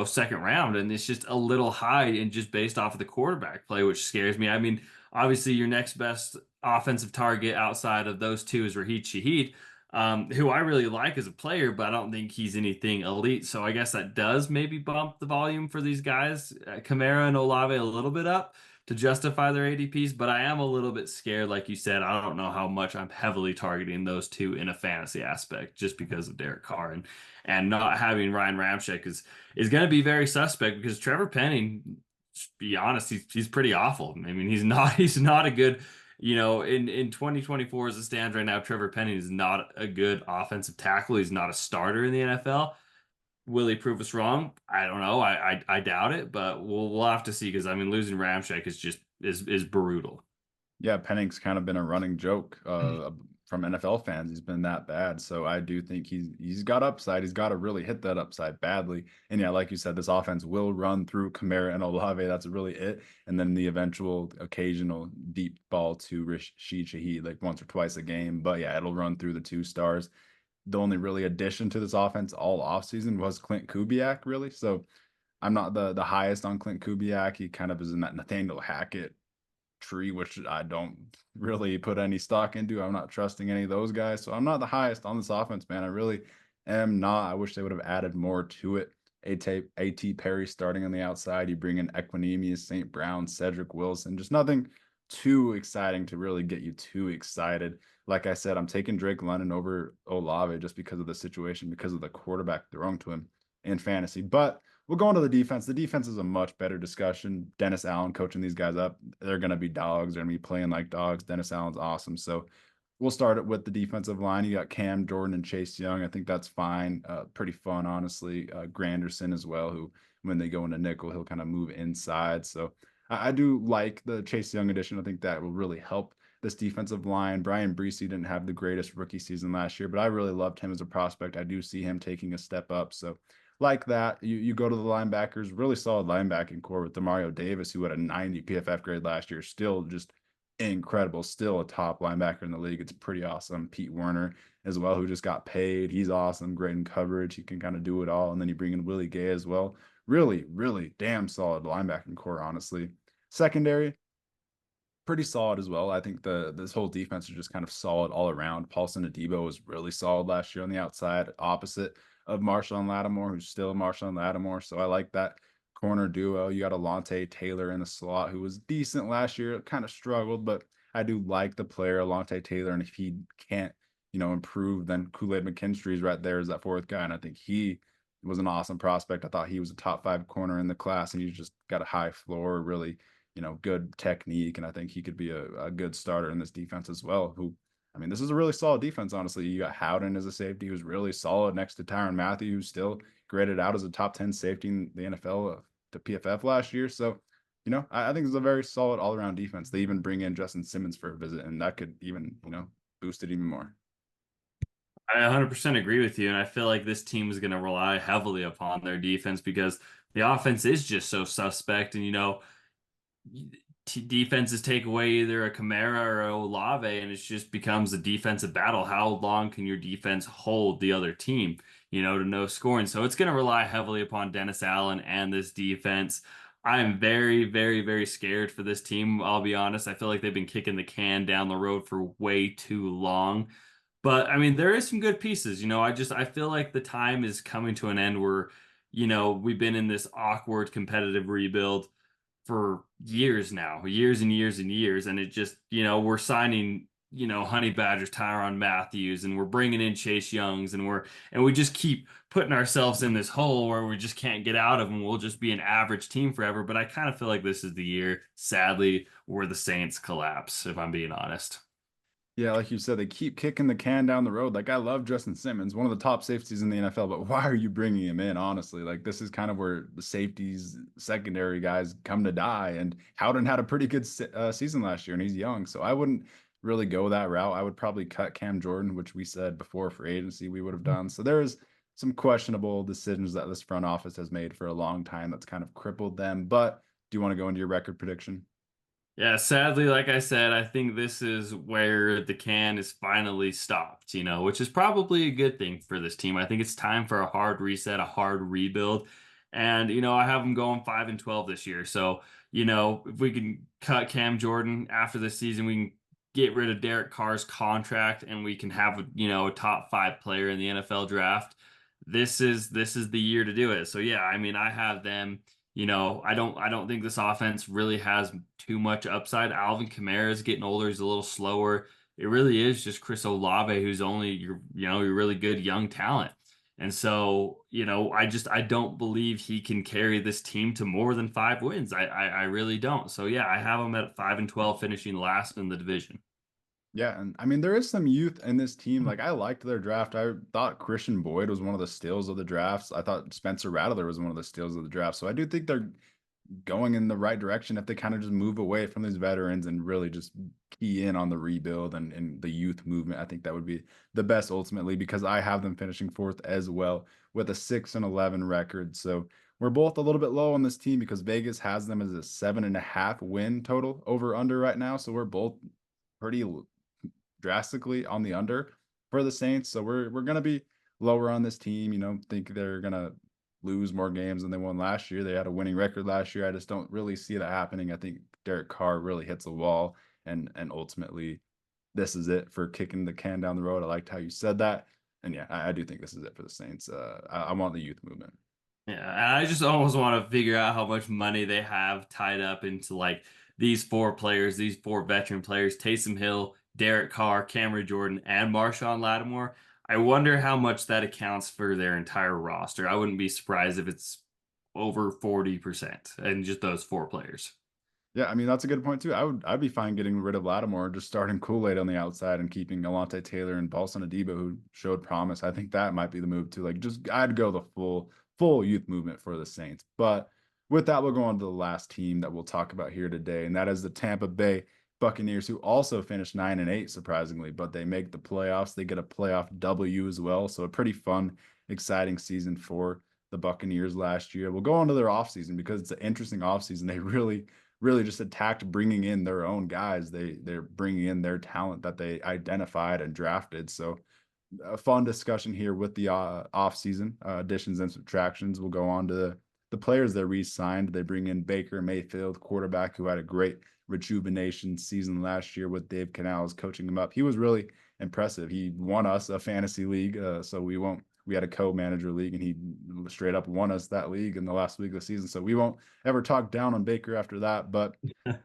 B: second round, and it's just a little high, and just based off of the quarterback play, which scares me. I mean, obviously, your next best offensive target outside of those two is Raheem Shaheed, who I really like as a player, but I don't think he's anything elite. So I guess that does maybe bump the volume for these guys, Kamara and Olave, a little bit up to justify their ADPs. But I am a little bit scared, like you said. I don't know how much I'm heavily targeting those two in a fantasy aspect just because of Derek Carr and not having Ryan Ramczyk is going to be very suspect because Trevor Penning, to be honest, he's pretty awful. I mean, he's not a good, in 2024 as it stands right now, Trevor Penning is not a good offensive tackle. He's not a starter in the NFL. Will he prove us wrong? I don't know. I doubt it, but we'll have to see because I mean losing Ramczyk is brutal.
A: Yeah, Penning's kind of been a running joke from NFL fans. He's been that bad. So I do think he's got upside. He's got to really hit that upside badly. And yeah, like you said, this offense will run through Kamara and Olave. That's really it. And then the eventual occasional deep ball to Rashid Shaheed like once or twice a game. But yeah, it'll run through the two stars. The only really addition to this offense all offseason was Clint Kubiak, really. So I'm not the highest on Clint Kubiak. He kind of is in that Nathaniel Hackett tree, which I don't really put any stock into. I'm not trusting any of those guys. So I'm not the highest on this offense, man. I really am not. I wish they would have added more to it. A.T. Perry starting on the outside. You bring in Equinemius, St. Brown, Cedric Wilson. Just nothing too exciting to really get you too excited. Like I said, I'm taking Drake London over Olave just because of the situation, because of the quarterback thrown to him in fantasy. But we'll go into the defense. The defense is a much better discussion. Dennis Allen coaching these guys up. They're going to be dogs. They're going to be playing like dogs. Dennis Allen's awesome. So we'll start it with the defensive line. You got Cam Jordan and Chase Young. I think that's fine. Pretty fun, honestly. Granderson as well, who when they go into nickel, he'll kind of move inside. So I do like the Chase Young addition. I think that will really help this defensive line. Brian Breesy didn't have the greatest rookie season last year, but I really loved him as a prospect. I do see him taking a step up. So like that, you go to the linebackers, really solid linebacking core with Demario Davis, who had a 90 PFF grade last year, still just incredible, still a top linebacker in the league. It's pretty awesome. Pete Werner as well, who just got paid. He's awesome, great in coverage. He can kind of do it all. And then you bring in Willie Gay as well. Really, really damn solid linebacking core, honestly. Secondary, pretty solid as well. I think this whole defense is just kind of solid all around. Paulson Adebo was really solid last year on the outside, opposite of Marshawn Lattimore, who's still Marshawn Lattimore. So I like that corner duo. You got Alontae Taylor in the slot, who was decent last year, kind of struggled, but I do like the player Alontae Taylor. And if he can't, improve, then Kool-Aid McKinstry's right there as that fourth guy. And I think he was an awesome prospect. I thought he was a top 5 corner in the class, and he's just got a high floor, really good technique. And I think he could be a good starter in this defense as well. I mean, this is a really solid defense, honestly. You got Howden as a safety who's really solid next to Tyrann Mathieu, who's still graded out as a top 10 safety in the NFL to PFF last year. So, I think it's a very solid all around defense. They even bring in Justin Simmons for a visit, and that could even, boost it even more.
B: I 100% agree with you, and I feel like this team is going to rely heavily upon their defense because the offense is just so suspect, and defenses take away either a Kamara or a Olave, and it just becomes a defensive battle. How long can your defense hold the other team, to no scoring? So it's going to rely heavily upon Dennis Allen and this defense. I'm very, very, very scared for this team. I'll be honest. I feel like they've been kicking the can down the road for way too long. But I mean, there is some good pieces. I feel like the time is coming to an end where, we've been in this awkward competitive rebuild for years now, years and years and years. And it just, we're signing, Honey Badgers, Tyrann Matthews, and we're bringing in Chase Youngs, and we just keep putting ourselves in this hole where we just can't get out of, and we'll just be an average team forever. But I kind of feel like this is the year, sadly, where the Saints collapse, if I'm being honest.
A: Yeah, like you said, they keep kicking the can down the road. Like I love Justin Simmons, one of the top safeties in the NFL, but why are you bringing him in? Honestly, like this is kind of where the safeties, secondary guys come to die. And Howden had a pretty good season last year, and he's young, so I wouldn't really go that route. I would probably cut Cam Jordan, which we said before for agency we would have done. So there's some questionable decisions that this front office has made for a long time that's kind of crippled them. But do you want to go into your record prediction?
B: Yeah, sadly, like I said, I think this is where the can is finally stopped, which is probably a good thing for this team. I think it's time for a hard reset, a hard rebuild. And, I have them going 5-12 this year. So, if we can cut Cam Jordan after this season, we can get rid of Derek Carr's contract and we can have, a top 5 player in the NFL draft. This is the year to do it. So yeah, I mean, I have them. I don't think this offense really has too much upside. Alvin Kamara is getting older. He's a little slower. It really is just Chris Olave, who's only your really good young talent. And so, I don't believe he can carry this team to more than 5 wins. I really don't. So yeah, I have him at 5-12, finishing last in the division.
A: Yeah, and I mean there is some youth in this team. Like I liked their draft. I thought Christian Boyd was one of the steals of the drafts. I thought Spencer Rattler was one of the steals of the draft. So I do think they're going in the right direction if they kind of just move away from these veterans and really just key in on the rebuild and the youth movement. I think that would be the best ultimately because I have them finishing fourth as well with a 6-11 record. So we're both a little bit low on this team because Vegas has them as a 7.5 win total over under right now. So we're both pretty drastically on the under for the Saints. So we're gonna be lower on this team. Think they're gonna lose more games than they won last year. They had a winning record last year. I just don't really see that happening. I think Derek Carr really hits a wall, and ultimately this is it for kicking the can down the road. I liked how you said that, and yeah, I do think this is it for the Saints. I want the youth movement.
B: Yeah, and I just almost want to figure out how much money they have tied up into like these 4 players, these 4 veteran players: Taysom Hill, Derek Carr, Cameron Jordan, and Marshawn Lattimore. I wonder how much that accounts for their entire roster. I wouldn't be surprised if it's over 40% and just those 4 players.
A: Yeah, I mean that's a good point too. I'd be fine getting rid of Lattimore, just starting Kool-Aid on the outside and keeping Alontae Taylor and Paulson Adebo, who showed promise. I think that might be the move too. Like just I'd go the full youth movement for the Saints. But with that, we'll go on to the last team that we'll talk about here today, and that is the Tampa Bay Buccaneers, who also finished 9-8, surprisingly, but they make the playoffs. They get a playoff W as well. So a pretty fun, exciting season for the Buccaneers last year. We'll go on to their offseason because it's an interesting offseason. They really just attacked bringing in their own guys. They're bringing in their talent that they identified and drafted. So a fun discussion here with the offseason additions and subtractions. We'll go on to the players they re-signed. They bring in Baker Mayfield, quarterback, who had a great rejuvenation season last year with Dave Canales coaching him up. He was really impressive. He won us a fantasy league, so we had a co-manager league, and he straight up won us that league in the last week of the season. So we won't ever talk down on Baker after that. But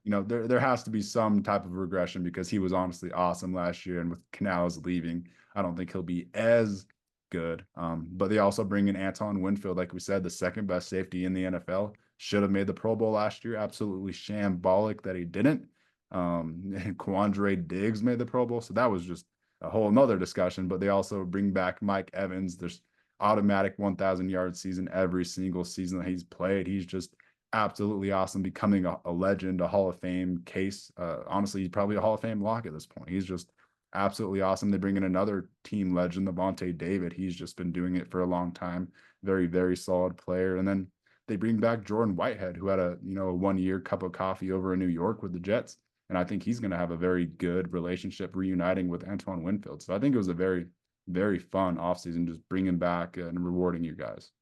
A: there has to be some type of regression because he was honestly awesome last year, and with Canales leaving, I don't think he'll be as good. But they also bring in Anton Winfield, like we said, the second best safety in the NFL. Should have made the Pro Bowl last year. Absolutely shambolic that he didn't. And Quandre Diggs made the Pro Bowl, so that was just a whole nother discussion. But they also bring back Mike Evans. There's automatic 1,000-yard season every single season that he's played. He's just absolutely awesome, becoming a legend, a Hall of Fame case. Honestly, he's probably a Hall of Fame lock at this point. He's just absolutely awesome. They bring in another team legend, Levante David. He's just been doing it for a long time. Very, very solid player. And then they bring back Jordan Whitehead, who had a 1-year cup of coffee over in New York with the Jets. And I think he's going to have a very good relationship reuniting with Antoine Winfield. So I think it was a very, very fun offseason, just bringing back and rewarding you guys.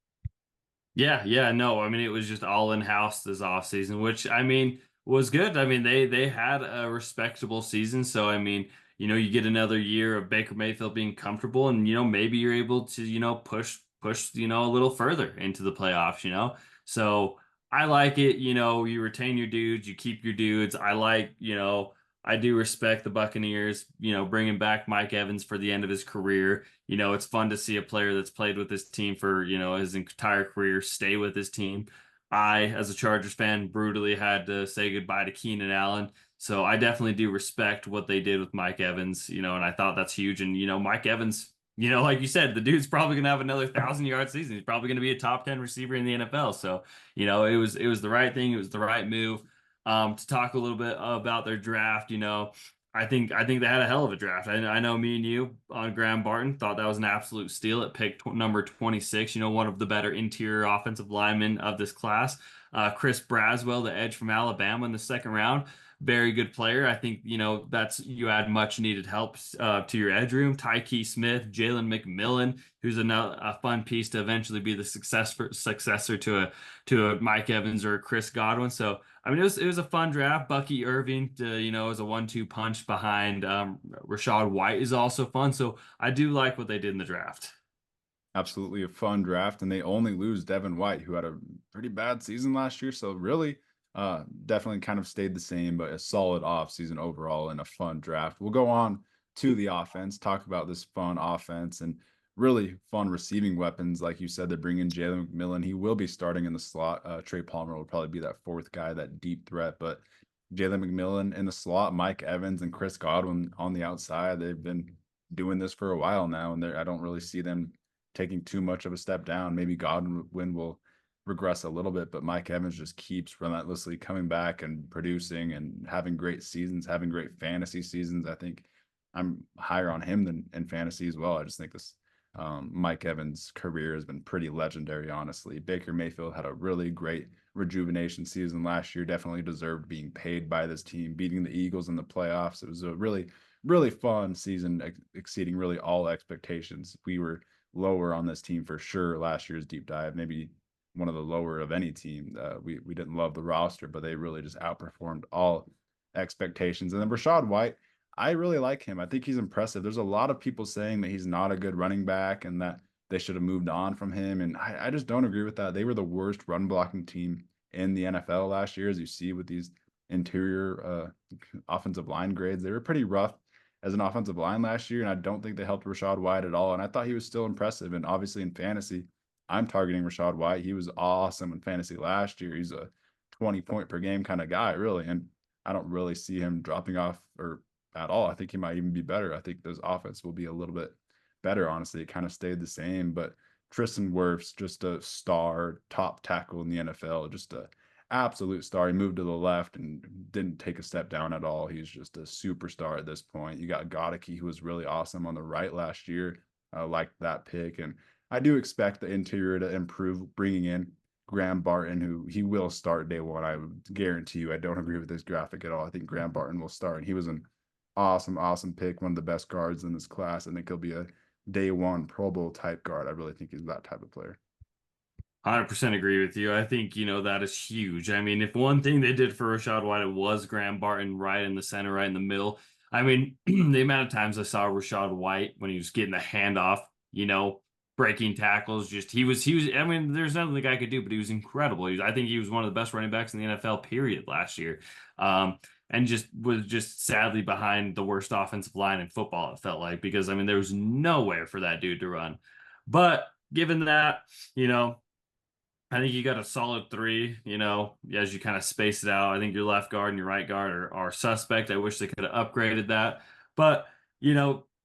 B: Yeah, no, I mean it was just all in house this offseason, which I mean was good. I mean they had a respectable season, so I mean, you get another year of Baker Mayfield being comfortable, and maybe you're able to, push a little further into the playoffs. So I like it. You retain your dudes, you keep your dudes. I do respect the Buccaneers, bringing back Mike Evans for the end of his career. It's fun to see a player that's played with this team for, his entire career stay with his team. I, as a Chargers fan, brutally had to say goodbye to Keenan Allen. So I definitely do respect what they did with Mike Evans, and I thought that's huge. And, Mike Evans, like you said, the dude's probably going to have another 1,000-yard season. He's probably going to be a top 10 receiver in the NFL. So, it was the right thing. It was the right move. To talk a little bit about their draft, I think they had a hell of a draft. I know me and you on Graham Barton thought that was an absolute steal at pick number 26. One of the better interior offensive linemen of this class. Chris Braswell, the edge from Alabama in the second round. Very good player. I think, you add much needed help to your edge room. Tyke Smith, Jalen McMillan, who's a fun piece to eventually be the successor to a Mike Evans or a Chris Godwin. So, I mean, it was a fun draft. Bucky Irving, as a 1-2 punch behind Rashad White is also fun. So I do like what they did in the draft.
A: Absolutely a fun draft, and they only lose Devin White, who had a pretty bad season last year. So really, definitely kind of stayed the same, but a solid offseason overall and a fun draft. We'll go on to the offense, talk about this fun offense and really fun receiving weapons. Like you said, they bring in Jalen McMillan. He will be starting in the slot. Trey Palmer will probably be that fourth guy, that deep threat, but Jalen McMillan in the slot, Mike Evans and Chris Godwin on the outside. They've been doing this for a while now, and I don't really see them taking too much of a step down. Maybe Godwin will regress a little bit, but Mike Evans just keeps relentlessly coming back and producing and having great seasons, having great fantasy seasons. I think I'm higher on him than in fantasy as well. I just think this Mike Evans' career has been pretty legendary, honestly. Baker Mayfield had a really great rejuvenation season last year, definitely deserved being paid by this team, beating the Eagles in the playoffs. It was a really, really fun season, exceeding really all expectations. We were lower on this team for sure last year's deep dive, maybe one of the lower of any team. We didn't love the roster, but they really just outperformed all expectations. And then Rashad White, I really like him. I think he's impressive. There's a lot of people saying that he's not a good running back and that they should have moved on from him. And I just don't agree with that. They were the worst run blocking team in the NFL last year, as you see with these interior offensive line grades. They were pretty rough as an offensive line last year, and I don't think they helped Rashad White at all. And I thought he was still impressive. And obviously in fantasy, I'm targeting Rashad White. He was awesome in fantasy last year. He's a 20-point per game kind of guy, really. And I don't really see him dropping off or at all. I think he might even be better. I think this offense will be a little bit better, honestly. It kind of stayed the same, but Tristan Wirfs, just a star top tackle in the NFL, just a absolute star. He moved to the left and didn't take a step down at all. He's just a superstar at this point. You got Godicke, who was really awesome on the right last year. I liked that pick. And I do expect the interior to improve, bringing in Graham Barton, who he will start day one. I would guarantee you. I don't agree with this graphic at all. I think Graham Barton will start. And he was an awesome pick, one of the best guards in this class. I think he'll be a day one Pro Bowl type guard. I really think he's that type of player.
B: 100% agree with you. I think, that is huge. I mean, if one thing they did for Rashad White, it was Graham Barton right in the center, right in the middle. I mean, the amount of times I saw Rashad White when he was getting the handoff, breaking tackles, I mean, there's nothing the guy could do, but he was incredible. I think he was one of the best running backs in the NFL, period, last year. And was sadly behind the worst offensive line in football, it felt like, because, I mean, there was nowhere for that dude to run. But given that, I think you got a solid three, as you kind of space it out. I think your left guard and your right guard are suspect. I wish they could have upgraded that. But,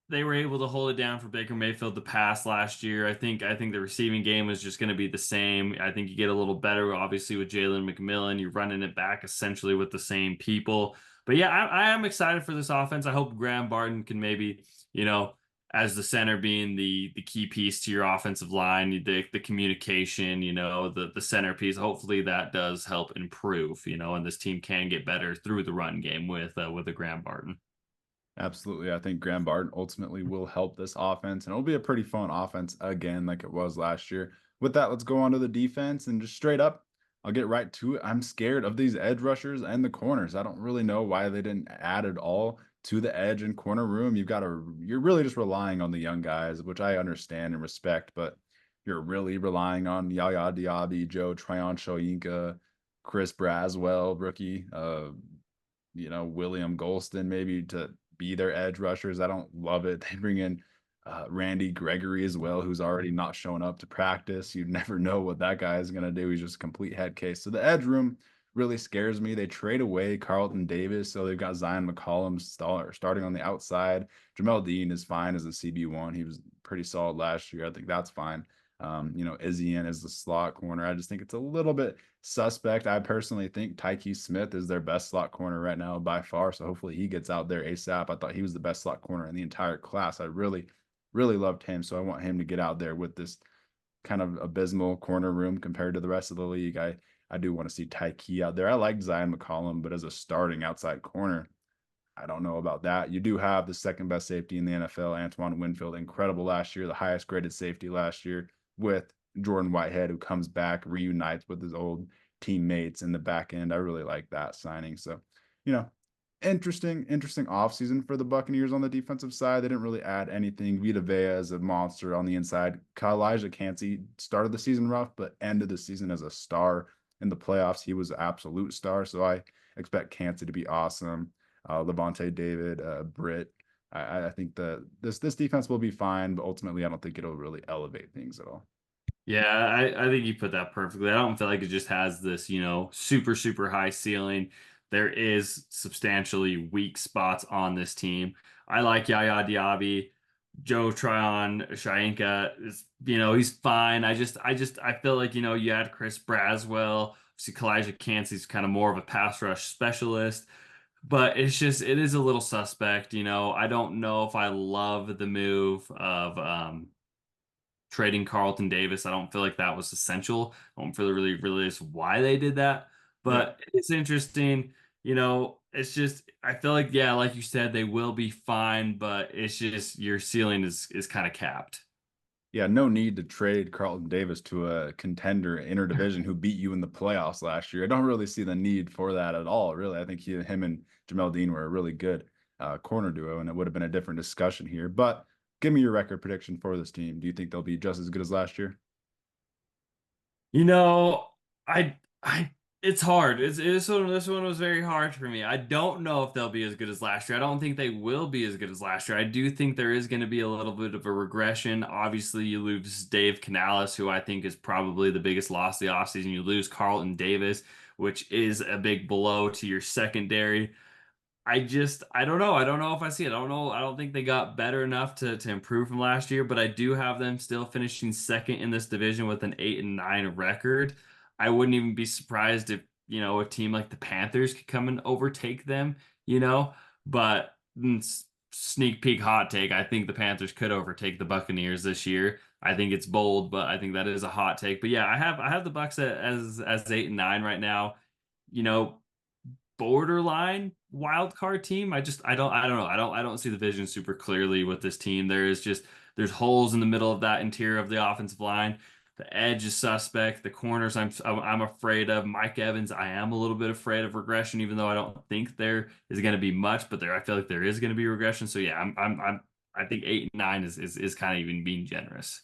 B: they were able to hold it down for Baker Mayfield to pass last year. I think the receiving game is just going to be the same. I think you get a little better, obviously, with Jalen McMillan. You're running it back essentially with the same people. But yeah, I am excited for this offense. I hope Graham Barton can maybe, as the center being the key piece to your offensive line, the communication, the centerpiece. Hopefully that does help improve, and this team can get better through the run game with a Graham Barton.
A: Absolutely. I think Graham Barton ultimately will help this offense, and it'll be a pretty fun offense again, like it was last year. With that, let's go on to the defense and just straight up, I'll get right to it. I'm scared of these edge rushers and the corners. I don't really know why they didn't add it all to the edge and corner room. You're really just relying on the young guys, which I understand and respect, but you're really relying on Yaya Diaby, Joe Tryon Shoyinka, Chris Braswell, rookie, William Golston maybe to be their edge rushers. I don't love it. They bring in Randy Gregory as well, who's already not showing up to practice. You never know what that guy is going to do. He's just a complete head case. So the edge room really scares me. They trade away Carlton Davis, so they've got Zion McCollum starting on the outside. Jamel Dean is fine as a CB1. He was pretty solid last year. I think that's fine. Izzian is the slot corner. I just think it's a little bit suspect. I personally think Tyke Smith is their best slot corner right now by far. So hopefully he gets out there ASAP. I thought he was the best slot corner in the entire class. I really, really loved him. So I want him to get out there with this kind of abysmal corner room compared to the rest of the league. I do want to see Tyke out there. I like Zion McCollum, but as a starting outside corner, I don't know about that. You do have the second best safety in the NFL, Antoine Winfield, incredible last year, the highest graded safety last year with Jordan Whitehead, who comes back, reunites with his old teammates in the back end. I really like that signing. So, you know, interesting offseason for the Buccaneers on the defensive side. They didn't really add anything. Vita Vea is a monster on the inside. Elijah Cansey started the season rough, but ended the season as a star in the playoffs. He was an absolute star. So I expect Cansey to be awesome. Levante David, Britt. I think this defense will be fine, but ultimately I don't think it'll really elevate things at all.
B: Yeah, I think you put that perfectly. I don't feel like it just has this, super, super high ceiling. There is substantially weak spots on this team. I like Yaya Diaby. Joe Tryon Shayenka is, he's fine. I feel like, you had Chris Braswell. See, Kalijah Cansey's kind of more of a pass rush specialist. But it is a little suspect. I don't know if I love the move of trading Carlton Davis. I don't feel like that was essential. I don't feel really realize why they did that,
A: Yeah.
B: but it's interesting. It's just I feel like, yeah, like you said, they will be fine, but it's just your ceiling is kind of capped.
A: Yeah, no need to trade Carlton Davis to a contender interdivision who beat you in the playoffs last year. I don't really see the need for that at all, really. I think him and Jamel Dean were a really good corner duo, and it would have been a different discussion here. But give me your record prediction for this team. Do you think they'll be just as good as last year?
B: You know, I it's hard. This one was very hard for me. I don't know if they'll be as good as last year. I don't think they will be as good as last year. I do think there is going to be a little bit of a regression. Obviously, you lose Dave Canales, who I think is probably the biggest loss of the offseason. You lose Carlton Davis, which is a big blow to your secondary. I don't know. I don't know if I see it. I don't know. I don't think they got better enough to improve from last year, but I do have them still finishing second in this division with an 8-9 record. I wouldn't even be surprised if, a team like the Panthers could come and overtake them, you know, but sneak peek hot take, I think the Panthers could overtake the Buccaneers this year. I think it's bold, but I think that is a hot take. But yeah, I have the Bucks as 8-9 right now. You know, borderline wild card team. I don't know. I don't see the vision super clearly with this team. There's holes in the middle of that interior of the offensive line. The edge is suspect. The corners I'm afraid of. Mike Evans, I am a little bit afraid of regression, even though I don't think there is going to be much, but I feel like there is going to be regression. So yeah, I think 8-9 is kind of even being generous.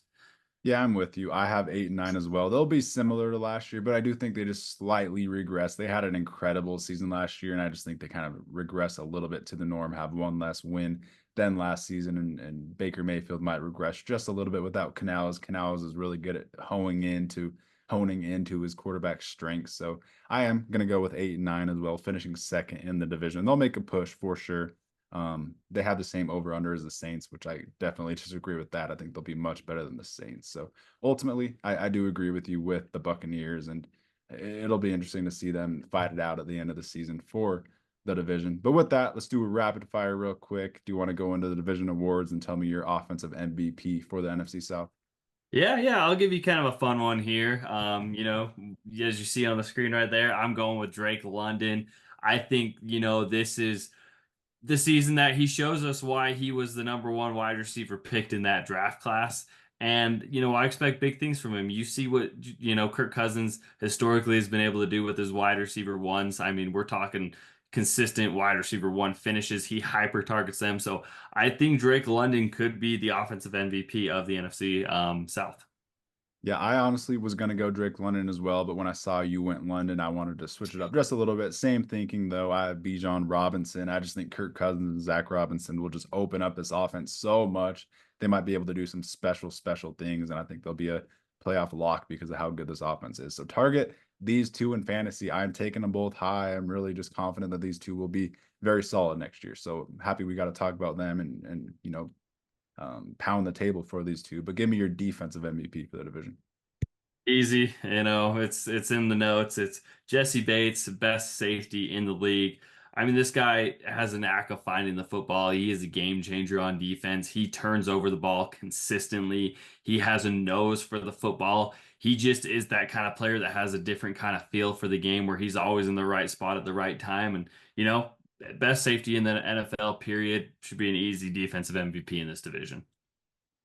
A: Yeah, I'm with you. I have 8 and 9 as well. They'll be similar to last year, but I do think they just slightly regress. They had an incredible season last year, and I just think they kind of regress a little bit to the norm, have one less win than last season, and Baker Mayfield might regress just a little bit without Canales. Canales is really good at honing into his quarterback strengths. So I am gonna go with 8 and 9 as well, finishing second in the division. They'll make a push for sure. They have the same over under as the Saints, which I definitely disagree with that. I think they'll be much better than the Saints. So ultimately, I do agree with you with the Buccaneers, and it'll be interesting to see them fight it out at the end of the season for the division. But with that, let's do a rapid fire real quick. Do you want to go into the division awards and tell me your offensive MVP for the NFC South?
B: Yeah, I'll give you kind of a fun one here. As you see on the screen right there, I'm going with Drake London. I think, this is the season that he shows us why he was the number one wide receiver picked in that draft class. And, I expect big things from him. You see what, Kirk Cousins historically has been able to do with his wide receiver ones. I mean, we're talking consistent wide receiver one finishes. He hyper targets them. So I think Drake London could be the offensive MVP of the NFC South.
A: Yeah, I honestly was gonna go Drake London as well, but when I saw you went London, I wanted to switch it up just a little bit. Same thinking though. I have Bijan Robinson. I just think Kirk Cousins and Zach Robinson will just open up this offense so much. They might be able to do some special things, and I think they'll be a playoff lock because of how good this offense is. So target these two in fantasy. I'm taking them both high. I'm really just confident that these two will be very solid next year. So happy we got to talk about them and pound the table for these two. But give me your defensive MVP for the division.
B: Easy, it's in the notes. It's Jesse Bates, the best safety in the league. I mean, this guy has a knack of finding the football. He is a game changer on defense. He turns over the ball consistently. He has a nose for the football. He just is that kind of player that has a different kind of feel for the game where he's always in the right spot at the right time. And, best safety in the NFL, period. Should be an easy defensive MVP in this division.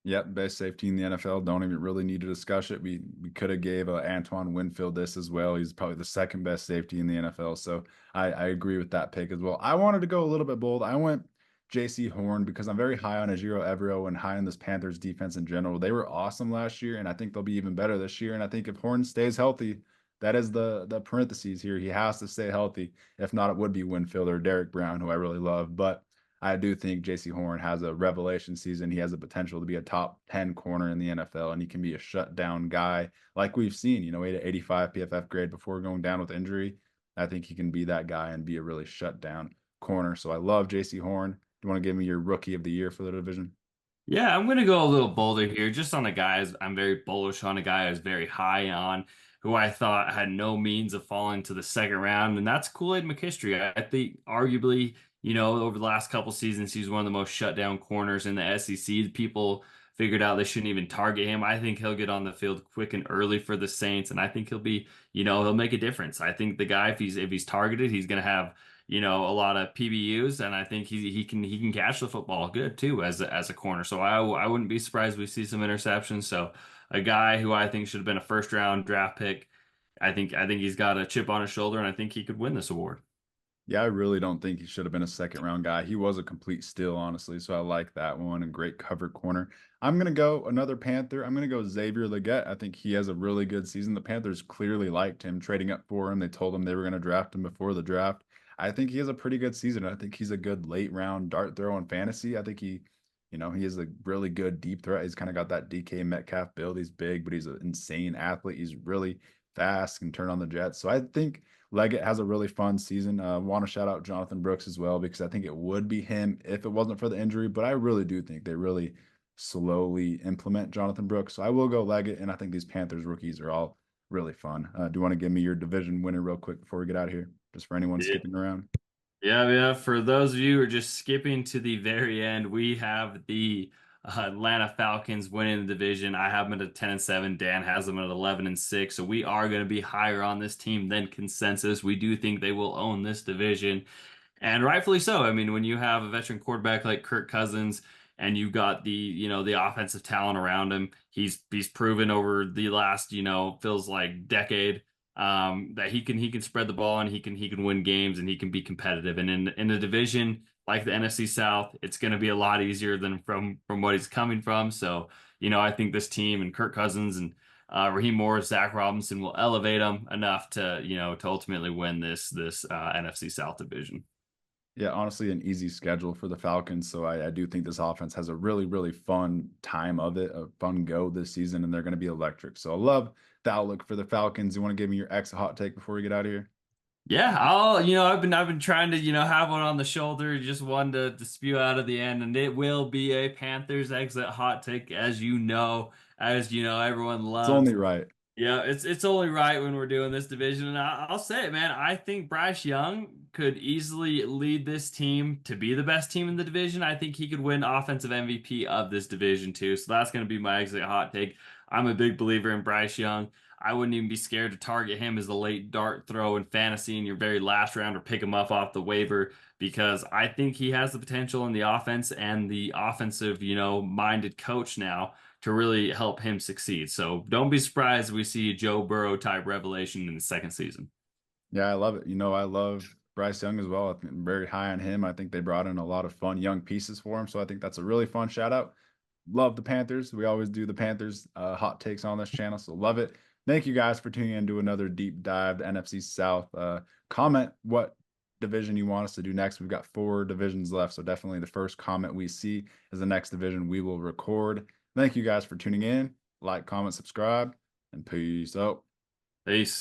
A: Yep, best safety in the NFL. Don't even really need to discuss it. We could have gave Antoine Winfield this as well. He's probably the second best safety in the NFL. So I agree with that pick as well. I wanted to go a little bit bold. I went J.C. Horn because I'm very high on Ajiro Evero and high on this Panthers defense in general. They were awesome last year, and I think they'll be even better this year. And I think if Horn stays healthy, that is the parentheses here. He has to stay healthy. If not, it would be Winfield or Derek Brown, who I really love. But I do think J.C. Horn has a revelation season. He has the potential to be a top 10 corner in the NFL, and he can be a shutdown guy like we've seen. He had an 85 PFF grade before going down with injury. I think he can be that guy and be a really shutdown corner. So I love J.C. Horn. Do you want to give me your rookie of the year for the division?
B: Yeah, I'm gonna go a little bolder here, just on a guy I'm very bullish on, a guy I was very high on, who I thought had no means of falling to the second round, and that's Kool-Aid McKinstry. I think arguably, over the last couple seasons, he's one of the most shut down corners in the SEC. People figured out they shouldn't even target him. I think he'll get on the field quick and early for the Saints, and I think he'll be, he'll make a difference. I think the guy, if he's targeted, he's gonna have a lot of PBUs, and I think he can catch the football good too as a corner. So I wouldn't be surprised we see some interceptions. So a guy who I think should have been a first round draft pick. I think he's got a chip on his shoulder, and I think he could win this award.
A: Yeah, I really don't think he should have been a second round guy. He was a complete steal, honestly. So I like that one. And great cover corner. I'm gonna go another Panther. I'm gonna go Xavier Legette. I think he has a really good season. The Panthers clearly liked him, trading up for him. They told him they were gonna draft him before the draft. I think he has a pretty good season. I think he's a good late round dart throw in fantasy. I think he is a really good deep threat. He's kind of got that DK Metcalf build. He's big, but he's an insane athlete. He's really fast, can turn on the Jets. So I think Leggett has a really fun season. Want to shout out Jonathan Brooks as well because I think it would be him if it wasn't for the injury. But I really do think they really slowly implement Jonathan Brooks. So I will go Leggett, and I think these Panthers rookies are all really fun. Do you want to give me your division winner real quick before we get out of here? Just for anyone
B: Yeah.
A: skipping around.
B: Yeah, yeah. For those of you who are just skipping to the very end, we have the Atlanta Falcons winning the division. I have them at 10-7. Dan has them at 11-6. So we are going to be higher on this team than consensus. We do think they will own this division. And rightfully so. I mean, when you have a veteran quarterback like Kirk Cousins and you've got the offensive talent around him, he's proven over the last, feels like decade, that he can spread the ball and he can win games and he can be competitive. And in a division like the NFC South, it's going to be a lot easier than from what he's coming from. So, I think this team and Kirk Cousins and Raheem Morris, Zach Robinson will elevate them enough to ultimately win this NFC South division.
A: Yeah, honestly, an easy schedule for the Falcons. So I do think this offense has a really, really fun time of it, a fun go this season, and they're going to be electric. So I love the outlook for the Falcons. You want to give me your X hot take before we get out of here?
B: Yeah, I've been trying to, have one on the shoulder, just one to spew out of the end, and it will be a Panthers exit hot take, as everyone
A: It's
B: loves.
A: only right.
B: Yeah, it's only right when we're doing this division, and I'll say it, man. I think Bryce Young could easily lead this team to be the best team in the division. I think he could win offensive MVP of this division too. So that's going to be my exit hot take. I'm a big believer in Bryce Young. I wouldn't even be scared to target him as a late dart throw in fantasy in your very last round or pick him up off the waiver because I think he has the potential in the offense and the offensive, minded coach now to really help him succeed. So don't be surprised if we see a Joe Burrow type revelation in the second season.
A: Yeah, I love it. I love Bryce Young as well. I'm very high on him. I think they brought in a lot of fun young pieces for him. So I think that's a really fun shout out. love the Panthers. We always do the Panthers hot takes on this channel, so love it. Thank you guys for tuning in to another deep dive to NFC South. Comment what division you want us to do next. We've got 4 divisions left, so definitely the first comment we see is the next division we will record. Thank you guys for tuning in. Like, comment, subscribe, and peace out.
B: Peace.